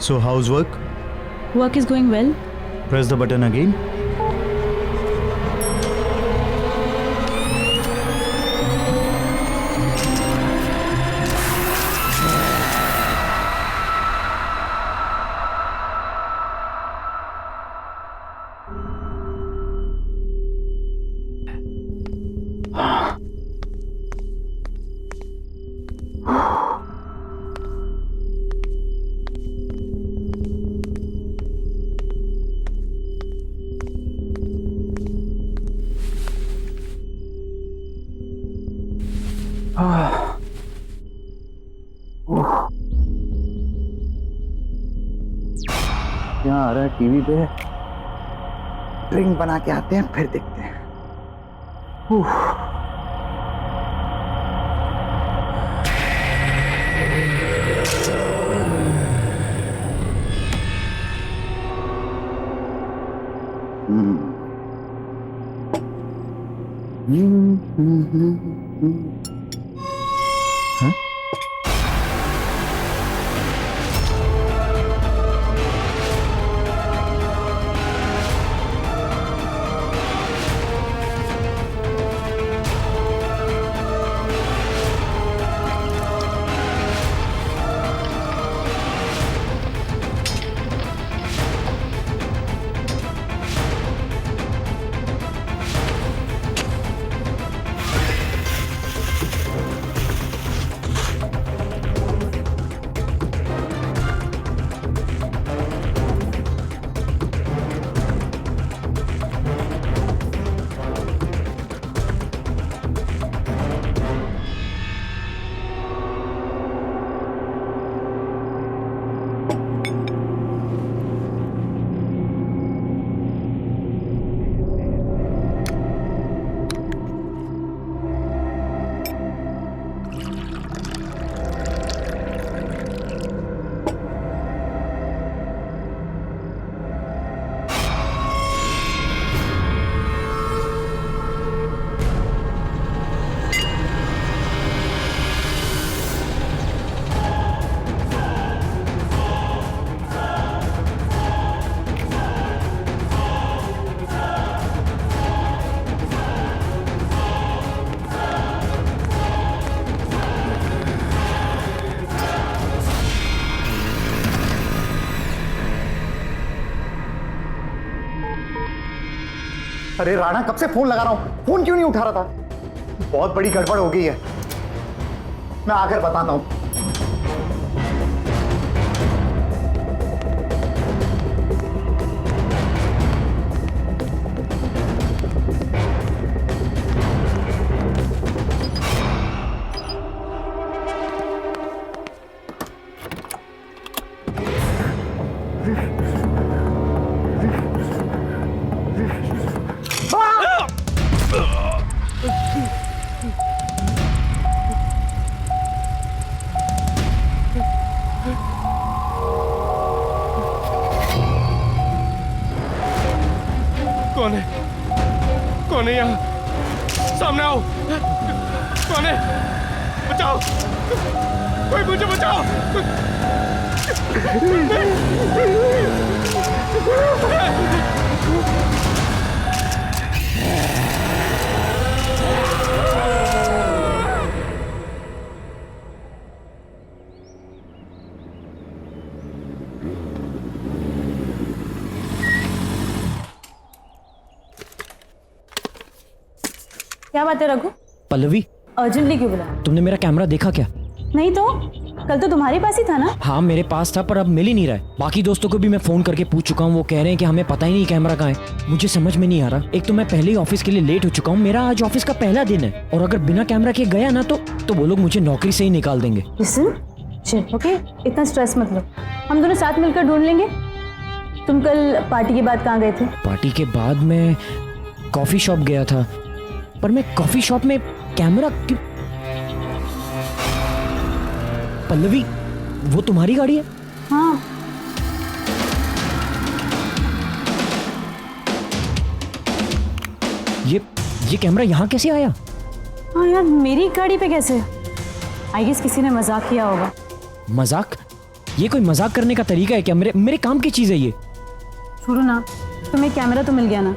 So how's work? Work is going well. Press the button again. क्या आ रहा है टीवी पे? ड्रिंक बना के आते हैं फिर देखते हैं। Huh? अरे राणा, कब से फोन लगा रहा हूं, फोन क्यों नहीं उठा रहा था? बहुत बड़ी गड़बड़ हो गई है, मैं आकर बताता हूं। कौन है? कौन है यहाँ? सामने आओ। कौन है? बचाओ, कोई मुझे बचाओ। क्या बात है रघु? पल्लवी, अर्जेंटली क्यों बुला? तुमने मेरा कैमरा देखा क्या? नहीं तो कल तो तुम्हारे पास ही था ना? हाँ मेरे पास था, पर अब मिल ही नहीं रहा है। बाकी दोस्तों को भी मैं फोन करके पूछ चुका हूँ, वो कह रहे हैं कि हमें पता ही नहीं कैमरा कहाँ है। मुझे समझ में नहीं आ रहा। एक तो मैं पहले ही ऑफिस के लिए लेट हो चुका हूँ, मेरा आज ऑफिस का पहला दिन है, और अगर बिना कैमरा के गया ना तो वो लोग मुझे नौकरी से ही निकाल देंगे। ओके, इतना स्ट्रेस मत लो, हम दोनों साथ मिलकर ढूंढ लेंगे। तुम कल पार्टी के बाद कहाँ गए थे? पार्टी के बाद मैं कॉफी शॉप गया था, पर मैं कॉफी शॉप में कैमरा क्यों? पल्लवी, वो तुम्हारी गाड़ी है? हाँ। ये कैमरा यहाँ कैसे आया? हाँ यार, मेरी गाड़ी पे कैसे? आई गेस किसी ने मजाक किया होगा। मजाक? ये कोई मजाक करने का तरीका है क्या? मेरे काम की चीज है ये। छोड़ो ना, तुम्हें कैमरा तो मिल गया ना?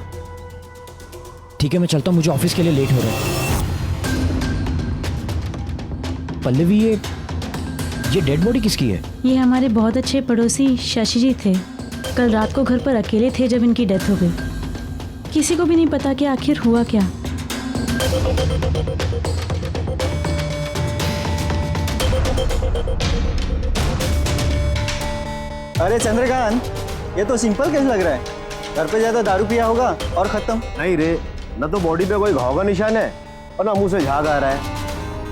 ठीक है, मैं चलता हूँ, मुझे ऑफिस के लिए लेट हो रहा है। पल्लवी, ये डेड बॉडी किसकी है? ये हमारे बहुत अच्छे पड़ोसी शशि जी थे। कल रात को घर पर अकेले थे जब इनकी डेथ हो गई। किसी को भी नहीं पता कि आखिर हुआ क्या। अरे चंद्रकांत, ये तो सिंपल केस लग रहा है। घर पे ज्यादा दारू पिया होगा और खत्म। नहीं रे, न तो बॉडी पे कोई घाव का निशान है और ना मुंह से झाग आ रहा है।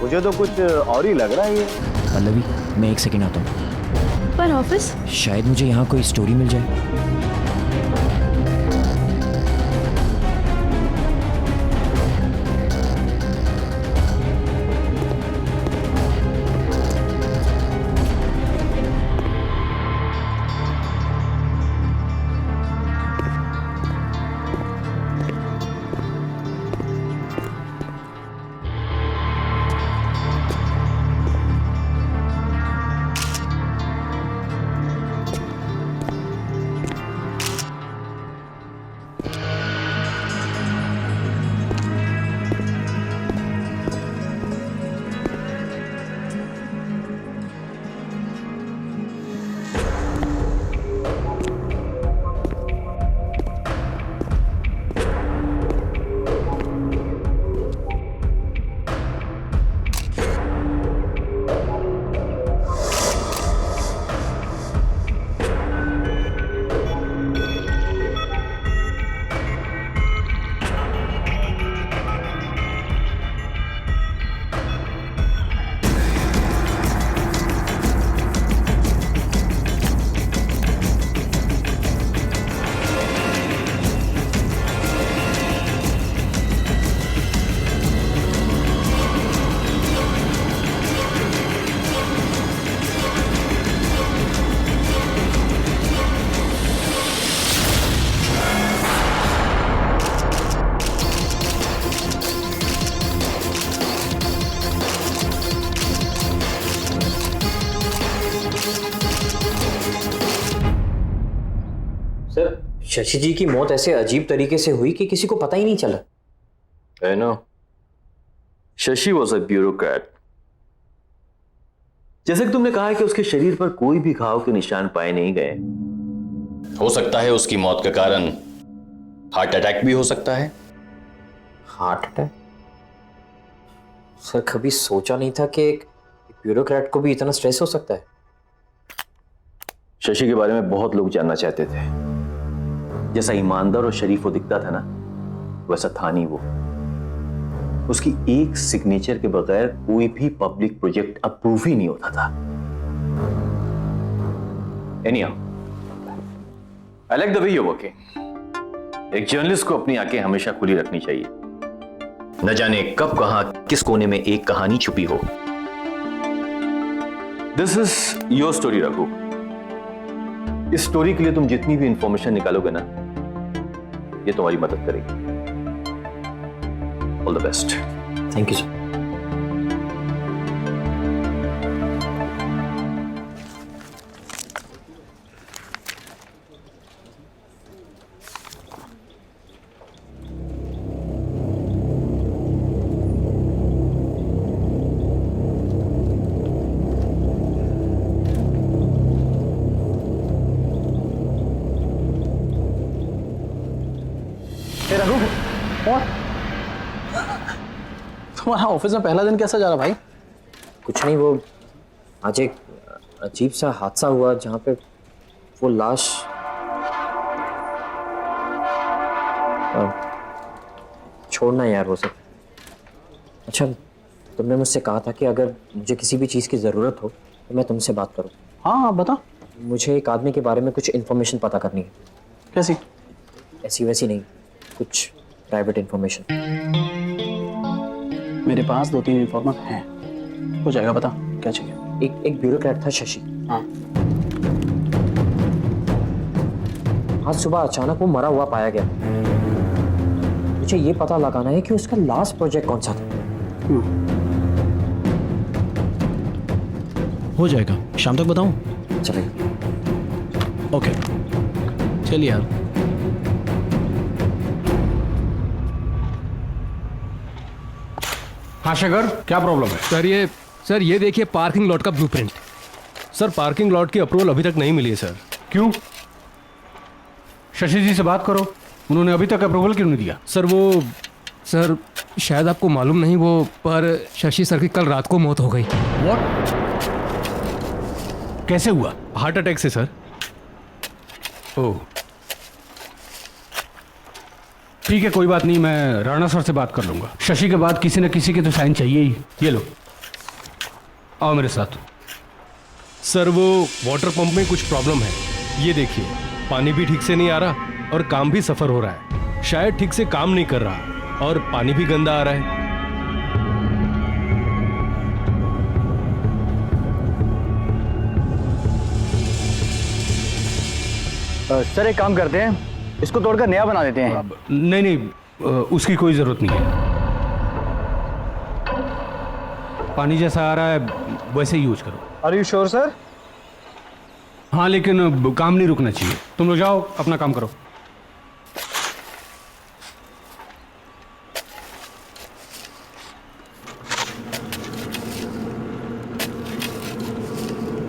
मुझे तो कुछ और ही लग रहा है ये। पल्लवी, मैं 1 सेकंड आता हूँ। पर ऑफिस? शायद मुझे यहाँ कोई स्टोरी मिल जाए। शशि जी की मौत ऐसे अजीब तरीके से हुई कि किसी को पता ही नहीं चला। I know. Shashi was a bureaucrat. जैसे कि तुमने कहा कि उसके शरीर पर कोई भी घाव के निशान पाए नहीं गए। हो सकता है उसकी मौत का कारण हार्ट अटैक भी हो सकता है। Heart attack? सर कभी सोचा नहीं था कि एक ब्यूरोक्रेट को भी इतना स्ट्रेस हो सकता है। शशि के बारे में बहुत लोग जानना चाहते थे। जैसा ईमानदार और शरीफ वो दिखता था ना, वैसा था नहीं वो। उसकी एक सिग्नेचर के बगैर कोई भी पब्लिक प्रोजेक्ट अप्रूव ही नहीं होता था। Anyhow, I like the way you're working. एक जर्नलिस्ट को अपनी आंखें हमेशा खुली रखनी चाहिए। न जाने कब कहां किस कोने में एक कहानी छुपी हो। This is your story Raghu. इस स्टोरी के लिए तुम जितनी भी इंफॉर्मेशन निकालोगे ना, ये तुम्हारी मदद करेगी। All the best. Thank you sir. Raghu, और तुम्हारा ऑफिस में पहला दिन कैसा जा रहा भाई? कुछ नहीं, वो आज एक अजीब सा हादसा हुआ जहां पे वो लाश छोड़ना यार वो सब। अच्छा, तुमने मुझसे कहा था कि अगर मुझे किसी भी चीज़ की ज़रूरत हो तो मैं तुमसे बात करूं। हाँ बता। मुझे एक आदमी के बारे में कुछ इन्फॉर्मेशन पता करनी है। कैसी? ऐसी वैसी नहीं, कुछ प्राइवेट इन्फॉर्मेशन। मेरे पास 2-3 इन्फॉर्मर हैं, हो जाएगा। बता क्या चाहिए? एक ब्यूरोक्रेट था शशि। हाँ। आज सुबह अचानक वो मरा हुआ पाया गया। मुझे ये पता लगाना है कि उसका लास्ट प्रोजेक्ट कौन सा था। हो जाएगा, शाम तक बताऊं? चलेगा। ओके, चलिए यार। हाँ शेखर, क्या प्रॉब्लम है? सर ये देखिए पार्किंग लॉट का ब्लूप्रिंट। सर पार्किंग लॉट की अप्रूवल अभी तक नहीं मिली है सर। क्यों? शशि जी से बात करो, उन्होंने अभी तक अप्रूवल क्यों नहीं दिया? सर शायद आपको मालूम नहीं, वो पर शशि सर की कल रात को मौत हो गई। व्हाट? कैसे हुआ? हार्ट अटैक से सर। ओह ठीक है, कोई बात नहीं, मैं राणा सर से बात कर लूंगा। शशि के बाद किसी न किसी के तो साइन चाहिए ही। ये लो, आओ मेरे साथ। सर वो वाटर पंप में कुछ प्रॉब्लम है। ये देखिए, पानी भी ठीक से नहीं आ रहा और काम भी सफर हो रहा है। शायद ठीक से काम नहीं कर रहा और पानी भी गंदा आ रहा है। सर एक काम करते हैं, इसको तोड़कर नया बना देते हैं। नहीं, उसकी कोई जरूरत नहीं है। पानी जैसा आ रहा है वैसे ही यूज करो। Are you sure sir? हाँ, लेकिन काम नहीं रुकना चाहिए। तुम लोग जाओ, अपना काम करो।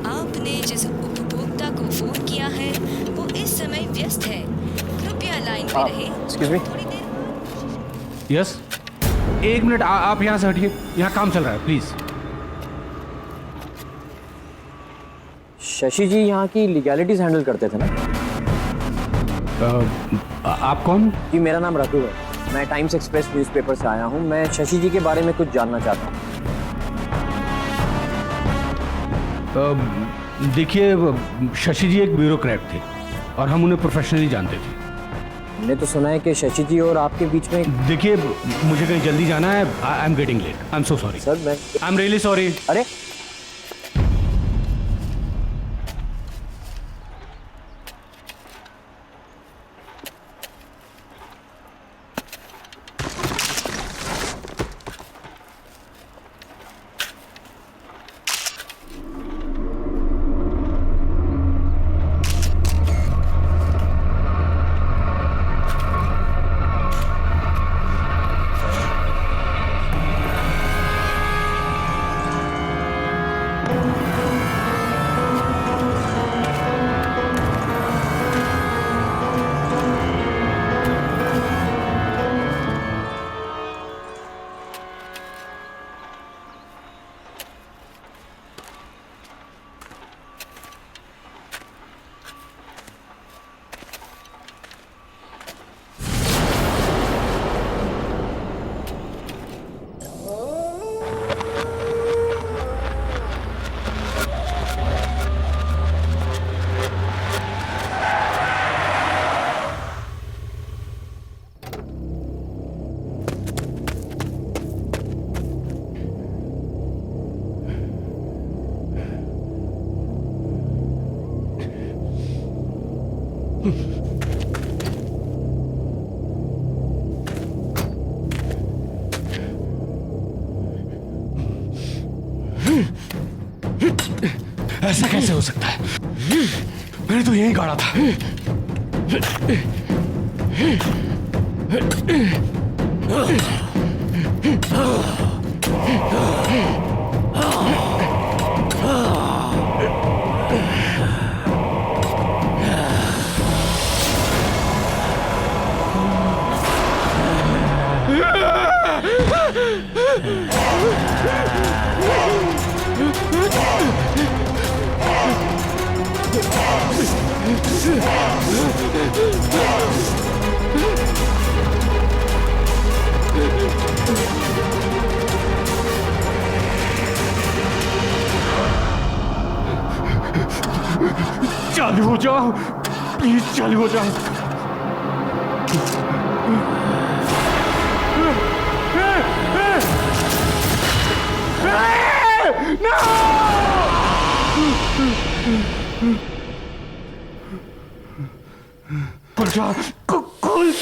आपने जिस उपभोक्ता को फोन किया है वो इस समय व्यस्त है, कृपया लाइन पे रहे। Excuse me. यस, 1 मिनट, आप यहाँ से हटिए, यहाँ काम चल रहा है, प्लीज। शशि जी यहाँ की लीगैलिटीज हैंडल करते थे ना? आप कौन? जी मेरा नाम रघु है, मैं टाइम्स एक्सप्रेस न्यूज़पेपर से आया हूँ। मैं शशि जी के बारे में कुछ जानना चाहता हूँ। देखिए, शशि जी एक ब्यूरोक्रेट थे और हम उन्हें प्रोफेशनली जानते थे। हमने तो सुना है कि शशि जी और आपके बीच में। देखिए, मुझे कहीं जल्दी जाना है। I am getting late. I am so sorry sir. मैं आई एम रियली सॉरी। अरे ऐसा कैसे हो सकता है? मैंने तो यही गाड़ा था। चालू हो जाओ प्लीज, चालू हो जाओ। खुल जा, खुल।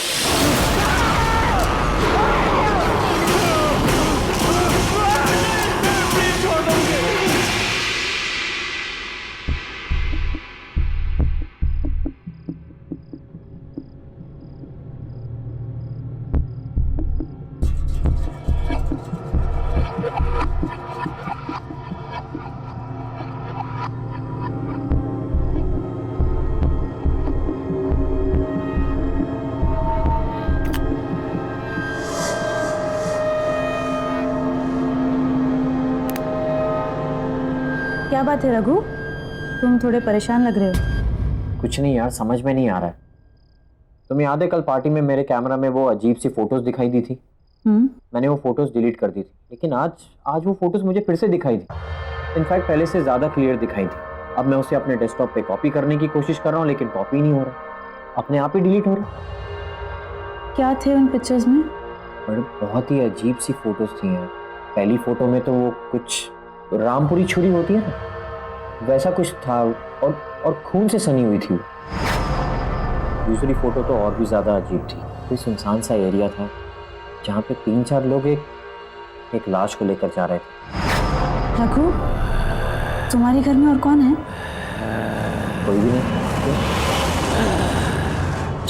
क्या बात है रघु, तुम थोड़े परेशान लग रहे हो। कुछ नहीं यार, समझ में नहीं आ रहा है। तुम्हें याद है कल पार्टी में मेरे कैमरा में वो अजीब सी फोटोज दिखाई दी थी? मैंने वो फोटोज डिलीट कर दी थी, लेकिन आज वो फोटोज मुझे फिर से दिखाई दी। इनफैक्ट पहले से ज्यादा क्लियर दिखाई थी। अब मैं उसे अपने डेस्कटॉप पे कॉपी करने की कोशिश कर रहा हूँ, लेकिन कॉपी नहीं हो रहा, अपने आप ही डिलीट हो रहा। क्या थे उन पिक्चर्स में? पर बहुत ही अजीब सी फोटोज थी यार। पहली फोटो में तो वो कुछ रामपुरी छुरी होती है ना, वैसा कुछ था, और खून से सनी हुई थी। दूसरी फोटो तो और भी ज्यादा अजीब थी। कोई सुनसान सा एरिया था जहाँ पे 3-4 लोग एक लाश को लेकर जा रहे थे। रघु, तुम्हारे घर में और कौन है? कोई भी नहीं।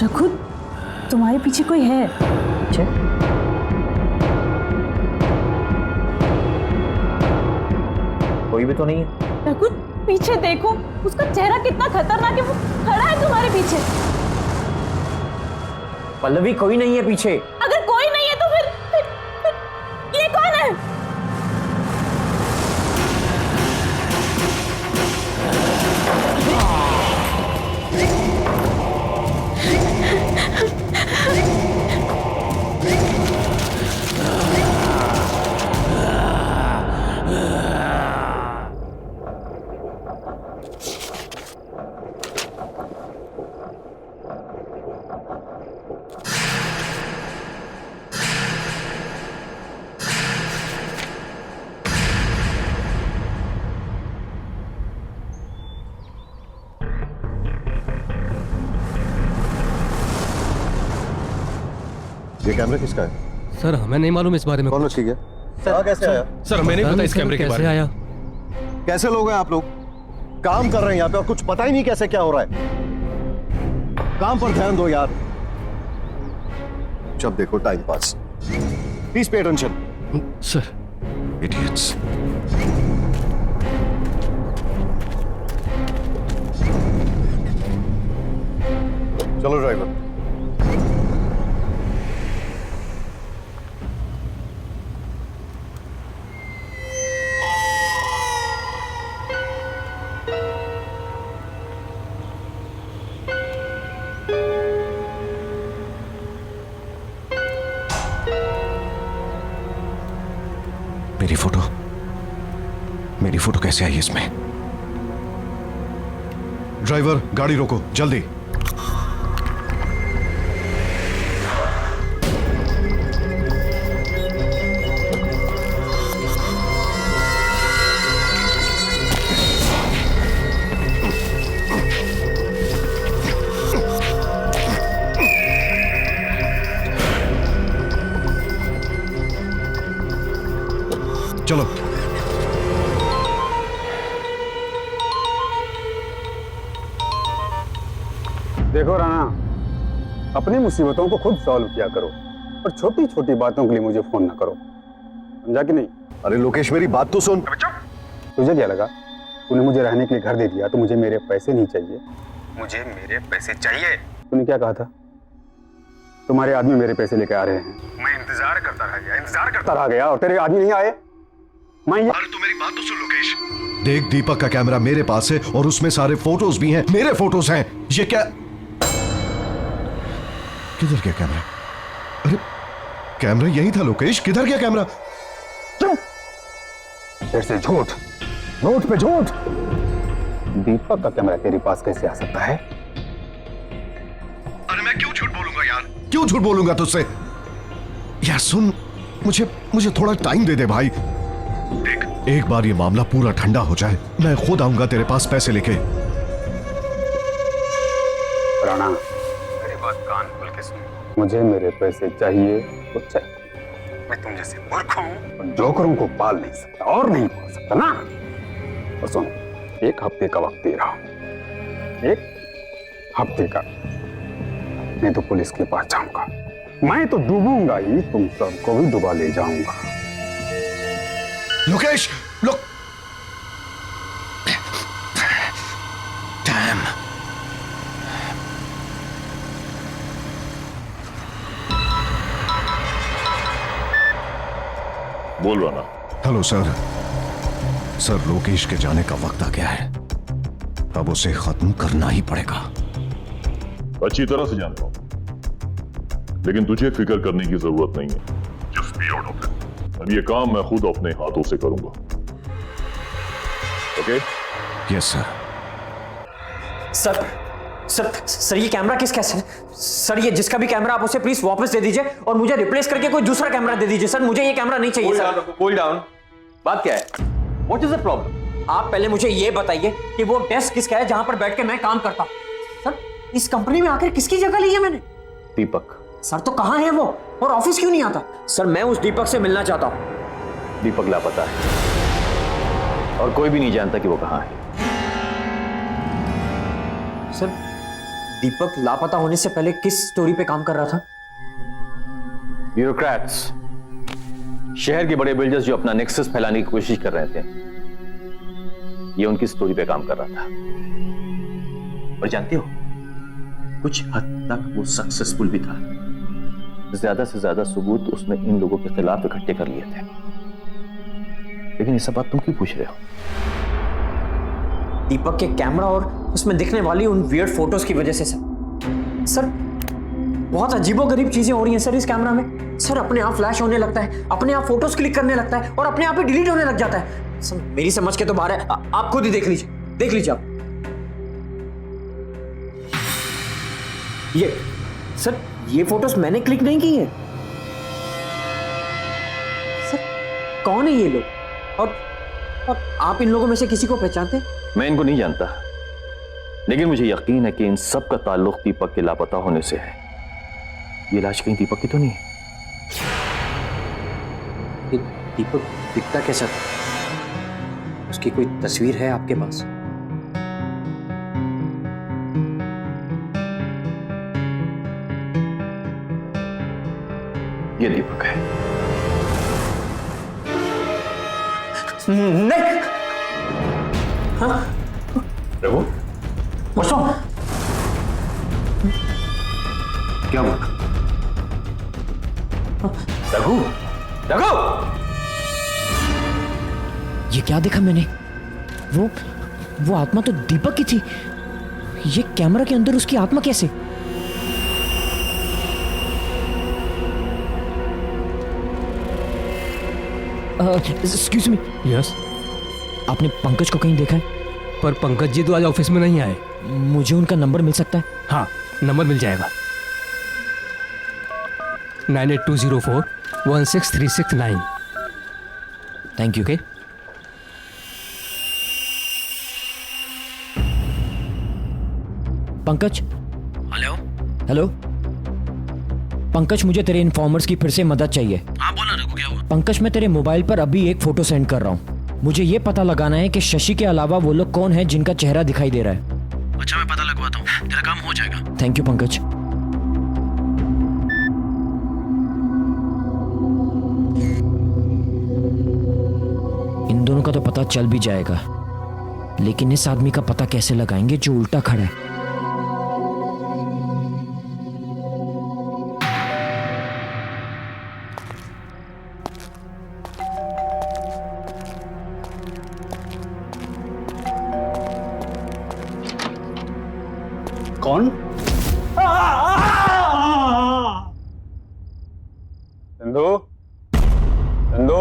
रघु, तुम्हारे पीछे कोई है? कोई भी तो नहीं है। रघु, पीछे देखो, उसका चेहरा कितना खतरनाक है, वो खड़ा है तुम्हारे पीछे। पल्लवी, कोई नहीं है पीछे। अगर कोई नहीं है तो फिर ये कौन है? ये कैमरा किसका है? सर हमें नहीं मालूम इस बारे में। कौन ठीक है? सर कैसे आया? सर हमें नहीं पता इस कैमरे के बारे में। आया? कैसे लोग हैं आप लोग? काम कर रहे हैं यहाँ पे और कुछ पता ही नहीं कैसे क्या हो रहा है। काम पर ध्यान दो यार। जब देखो time pass. Please pay attention. Sir. Idiots. चलो ड्राइवर। मेरी फोटो कैसे आई इसमें? ड्राइवर गाड़ी रोको जल्दी। चलो। देखो राणा, अपनी मुसीबतों को खुद सॉल्व किया करो और छोटी छोटी बातों के लिए मुझे फोन ना करो, समझा कि नहीं? अरे लोकेश मेरी बात तो सुन। तुझे क्या लगा तूने मुझे रहने के लिए घर दे दिया तो मुझे मेरे पैसे नहीं चाहिए? मुझे मेरे पैसे चाहिए। तूने क्या कहा था? तुम्हारे आदमी मेरे पैसे लेके आ रहे हैं। मैं इंतजार करता रह गया और तेरे आदमी नहीं आए। मैं अरे तू मेरी बात तो सुन लोकेश। देख, दीपक का कैमरा मेरे पास है और उसमें सारे फोटोज भी हैं, मेरे फोटोज हैं। ये क्या, किधर गया कैमरा? अरे कैमरा यही था लोकेश, किधर गया कैमरा? फिर से झूठ, झूठ पे झूठ। दीपक का कैमरा तेरे पास कैसे आ सकता है? अरे मैं क्यों झूठ बोलूंगा यार, क्यों झूठ बोलूंगा तुझसे? यार सुन, मुझे थोड़ा टाइम दे दे भाई। देख, एक बार ये मामला पूरा ठंडा हो जाए, मैं खुद आऊंगा तेरे पास पैसे लेके। राणा, मेरी बात कान खोल के सुन। मुझे मेरे पैसे चाहिए तो चाहिए। मैं तुम जैसे मूर्ख हूं और जोकरों को पाल नहीं सकता और नहीं पाल सकता ना। और सुन, 1 हफ्ते का वक्त दे रहा हूं, 1 हफ्ते का। मैं तो पुलिस के पास जाऊंगा, मैं तो डूबूंगा ही, तुम सबको भी डुबा ले जाऊंगा। लोकेश, लोक डैम। बोल रहा ना। Hello sir. सर, लोकेश के जाने का वक्त आ गया है, अब उसे खत्म करना ही पड़ेगा। अच्छी तरह से जानता हूं, लेकिन तुझे फिक्र करने की जरूरत नहीं है। Just be out of it. अब ये काम मैं खुद अपने हाथों से करूंगा। Okay? Yes sir. Sir sir sir, ये कैमरा किसका है? सर, ये जिसका भी कैमरा आप उसे प्लीज वापस दे दीजिए और मुझे रिप्लेस करके कोई दूसरा कैमरा दे दीजिए। सर, मुझे ये कैमरा नहीं चाहिए। Sir, cool down. बात क्या है? What is the problem? आप पहले मुझे ये बताइए कि वो डेस्क किसका है जहां पर बैठ के मैं काम करता हूं। सर, इस कंपनी में आकर किसकी जगह ली है मैंने? दीपक। सर, तो कहां है वो और ऑफिस क्यों नहीं आता? सर, मैं उस दीपक से मिलना चाहता हूं। दीपक लापता है और कोई भी नहीं जानता कि वो कहां है। सर, दीपक लापता होने से पहले किस स्टोरी पे काम कर रहा था? ब्यूरोक्रेट्स, शहर के बड़े बिल्डर्स जो अपना नेक्सस फैलाने की कोशिश कर रहे थे, ये उनकी स्टोरी पे काम कर रहा था। और जानते हो, कुछ हद तक वो सक्सेसफुल भी था। ज्यादा से ज्यादा सबूत उसने इन लोगों के खिलाफ इकट्ठे कर लिए थे। लेकिन ये सब बात तुम क्यों पूछ रहे हो? दीपक के कैमरा और उसमें दिखने वाली उन वियर्ड फोटोज की वजह से सर बहुत अजीबोगरीब चीजें हो रही हैं सर इस कैमरा में। सर, अपने आप फ्लैश होने लगता है, अपने आप फोटोज क्लिक करने लगता है और अपने आप ही डिलीट होने लग जाता है। सर, मेरी समझ के तो बाहर है। आप खुद ही देख लीजिए आप। ये सर, ये फोटोज मैंने क्लिक नहीं की है। सर, कौन है ये लोग और आप इन लोगों में से किसी को पहचानते हैं? मैं इनको नहीं जानता, लेकिन मुझे यकीन है कि इन सब का ताल्लुक दीपक के लापता होने से है। ये लाश कहीं दीपक की तो नहीं? दीपक दिखता कैसा था? उसकी कोई तस्वीर है आपके पास? ये दीपक है। नहीं। हाँ? रघु, क्या हुआ? रघु, ये क्या देखा मैंने? वो आत्मा तो दीपक की थी। ये कैमरा के अंदर उसकी आत्मा कैसे? Excuse me. यस। आपने पंकज को कहीं देखा है? पर पंकज जी तो आज ऑफिस में नहीं आए। मुझे उनका नंबर मिल सकता है? हाँ, नंबर मिल जाएगा। 9820416369। Thank you. Okay. Pankaj. Hello Pankaj, मुझे तेरे इन्फॉर्मर्स की फिर से मदद चाहिए। हाँ बोलो रघु, पंकज, मैं तेरे मोबाइल पर अभी एक फोटो सेंड कर रहा हूँ। मुझे ये पता लगाना है कि शशि के अलावा वो लोग कौन है जिनका चेहरा दिखाई दे रहा है। अच्छा, मैं पता लगवाता हूँ, तेरा काम हो जाएगा। Thank you Pankaj. इन दोनों का तो पता चल भी जाएगा, लेकिन इस आदमी का पता कैसे लगाएंगे जो उल्टा खड़ा है? कौन? चंदू, चंदू,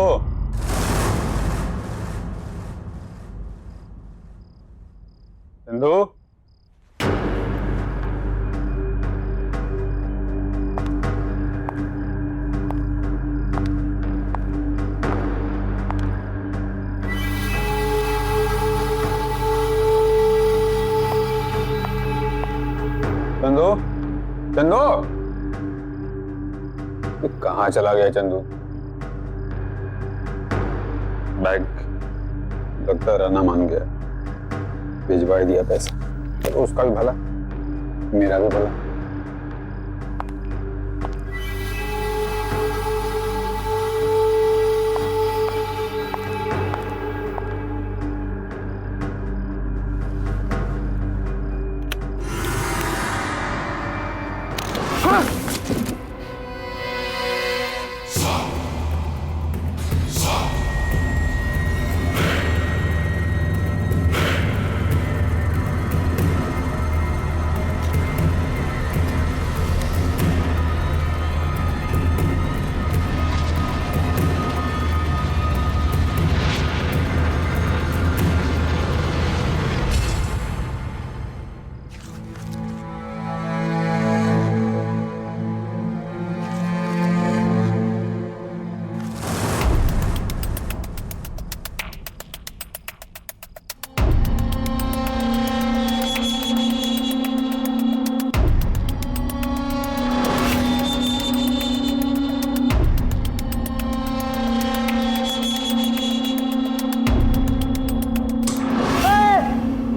चंदू, चंदू, चंदू, ये कहाँ चला गया चंदू? बैग लगता है राना मान गया, भिजवा दिया पैसा। तो उसका भी भला, मेरा भी भला।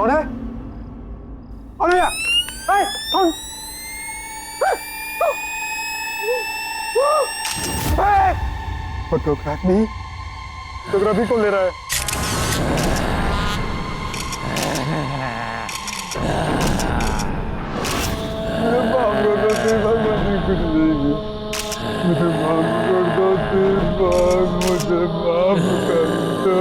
कौन है? कौन है? कौन? फोटोग्राफी, फोटोग्राफी कौन ले रहा है? मेरे बाप को तो तेरी भगवान कुछ नहीं, मुझे माफ कर दो, तेरी बात मुझे माफ कर दो।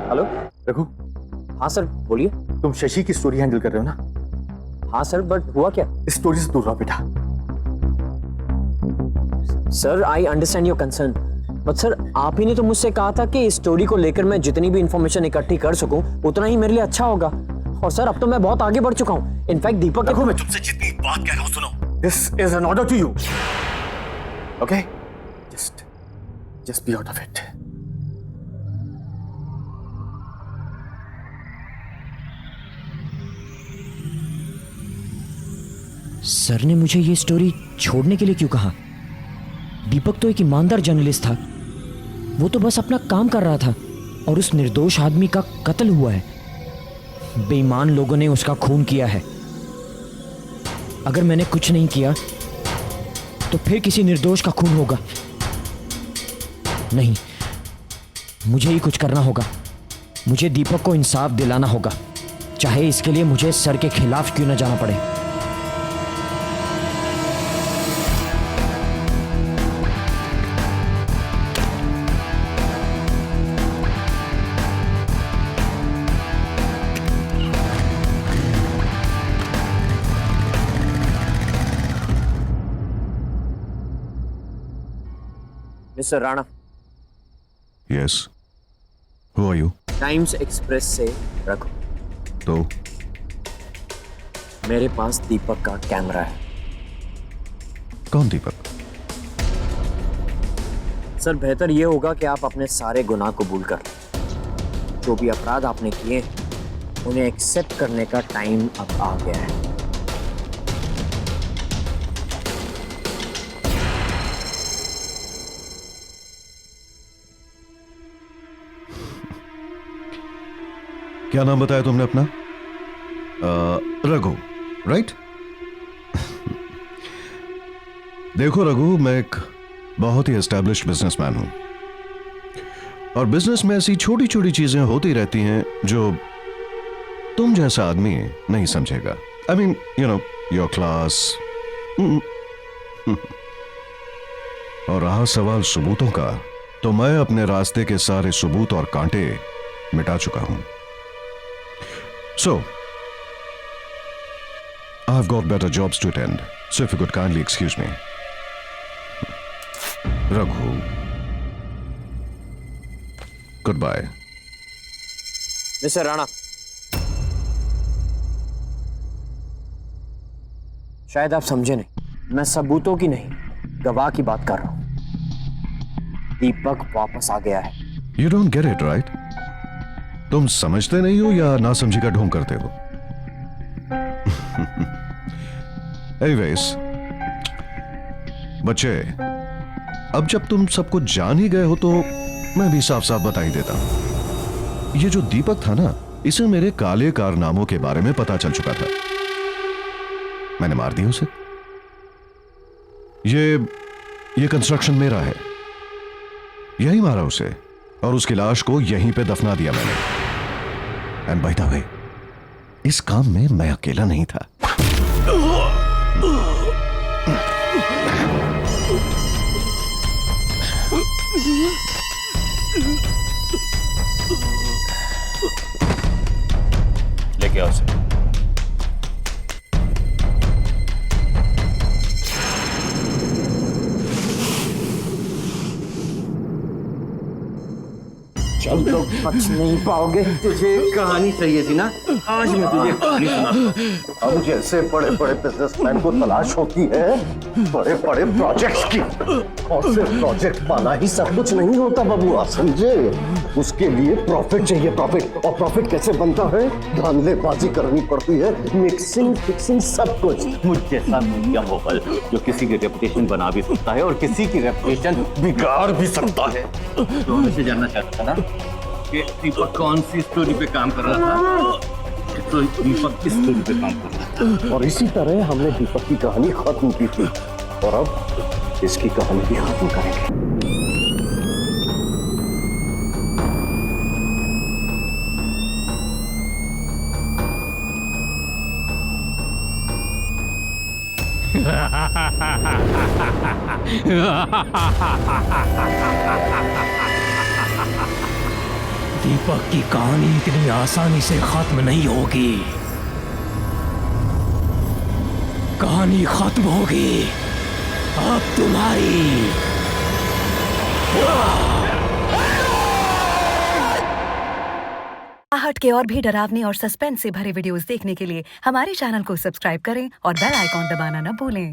हेलो रघु। हाँ सर, बोलिए। तुम शशि की स्टोरी हैंडल कर रहे हो ना? हाँ सर, बट हुआ क्या? इस स्टोरी से दूर रहो बेटा। Sir, I understand your concern, but sir आप ही ने तो मुझसे कहा था कि इस स्टोरी को लेकर मैं जितनी भी इंफॉर्मेशन इकट्ठी कर सकूं उतना ही मेरे लिए अच्छा होगा। और सर अब तो मैं बहुत आगे बढ़ चुका हूं। इनफैक्ट दीपक, देखो मैं तुमसे जितनी बात कह रहा हूं सुनो। This is an order to you, okay? Just be out of it. Sir ने मुझे ये स्टोरी छोड़ने के लिए क्यों कहा? दीपक तो एक ईमानदार जर्नलिस्ट था, वो तो बस अपना काम कर रहा था और उस निर्दोष आदमी का कत्ल हुआ है। बेईमान लोगों ने उसका खून किया है। अगर मैंने कुछ नहीं किया तो फिर किसी निर्दोष का खून होगा। नहीं, मुझे ही कुछ करना होगा। मुझे दीपक को इंसाफ दिलाना होगा, चाहे इसके लिए मुझे सर के खिलाफ क्यों ना जाना पड़े। Mister Rana. Yes, who are you? Times Express से रखो। तो मेरे पास दीपक का कैमरा है। कौन दीपक? सर बेहतर यह होगा कि आप अपने सारे गुनाह कबूल कर लें। जो भी अपराध आपने किए उन्हें एक्सेप्ट करने का टाइम अब आ गया है। क्या नाम बताया तुमने अपना? रघु, राइट? देखो रघु, मैं एक बहुत ही एस्टैब्लिश्ड बिजनेसमैन हूं और बिजनेस में ऐसी छोटी छोटी चीजें होती रहती हैं जो तुम जैसा आदमी नहीं समझेगा। I mean you know your class. और रहा सवाल सबूतों का, तो मैं अपने रास्ते के सारे सबूत और कांटे मिटा चुका हूं। So, I've got better jobs to attend. So if you could kindly excuse me. Raghu. Goodbye. Mister Rana, शायद आप समझे नहीं, मैं सबूतों की नहीं, गवाह की बात कर रहा हूं। दीपक वापस आ गया है। You don't get it, right? तुम समझते नहीं हो या नासमझी का ढोंग करते हो? Anyways, बच्चे, अब जब तुम सब कुछ जान ही गए हो तो मैं भी साफ साफ बता ही देता हूं। ये जो दीपक था ना, इसे मेरे काले कारनामों के बारे में पता चल चुका था। मैंने मार दिया उसे। ये कंस्ट्रक्शन मेरा है, यही मारा उसे और उसकी लाश को यहीं पे दफना दिया मैंने। एंड बाय द वे, इस काम में मैं अकेला नहीं था। लेके आओ उसे। तुम लोग बच नहीं पाओगे। तुझे कहानी चाहिए थी ना, आज मैं तुझे कहानी सुनाता हूं। अब जैसे बड़े बड़े बिजनेसमैन को तलाश होती है बड़े बड़े प्रोजेक्ट्स की, और सिर्फ प्रोजेक्ट पाना ही सब कुछ नहीं होता बबुआ, समझे? उसके लिए प्रॉफिट चाहिए, प्रॉफिट। और प्रॉफिट कैसे बनता है? धांधलेबाजी करनी पड़ती है, मिक्सिंग फिक्सिंग सब कुछ। मुझ जैसा मीडिया मोगल जो किसी की रेपुटेशन बना भी सकता है और किसी की रेपुटेशन बिगाड़ भी सकता है। तो मुझे जानना चाहता था ना कि दीपक कौन सी स्टोरी पे काम कर रहा था, तो दीपक किस स्टोरी पे काम कर रहा था। और इसी तरह हमने दीपक की कहानी खत्म की थी और अब इसकी कहानी भी खत्म करेंगे। दीपक की कहानी इतनी आसानी से खत्म नहीं होगी। कहानी खत्म होगी अब तुम्हारी। आहट के और भी डरावने और सस्पेंस से भरे वीडियोस देखने के लिए हमारे चैनल को सब्सक्राइब करें और बेल आइकॉन दबाना न भूलें।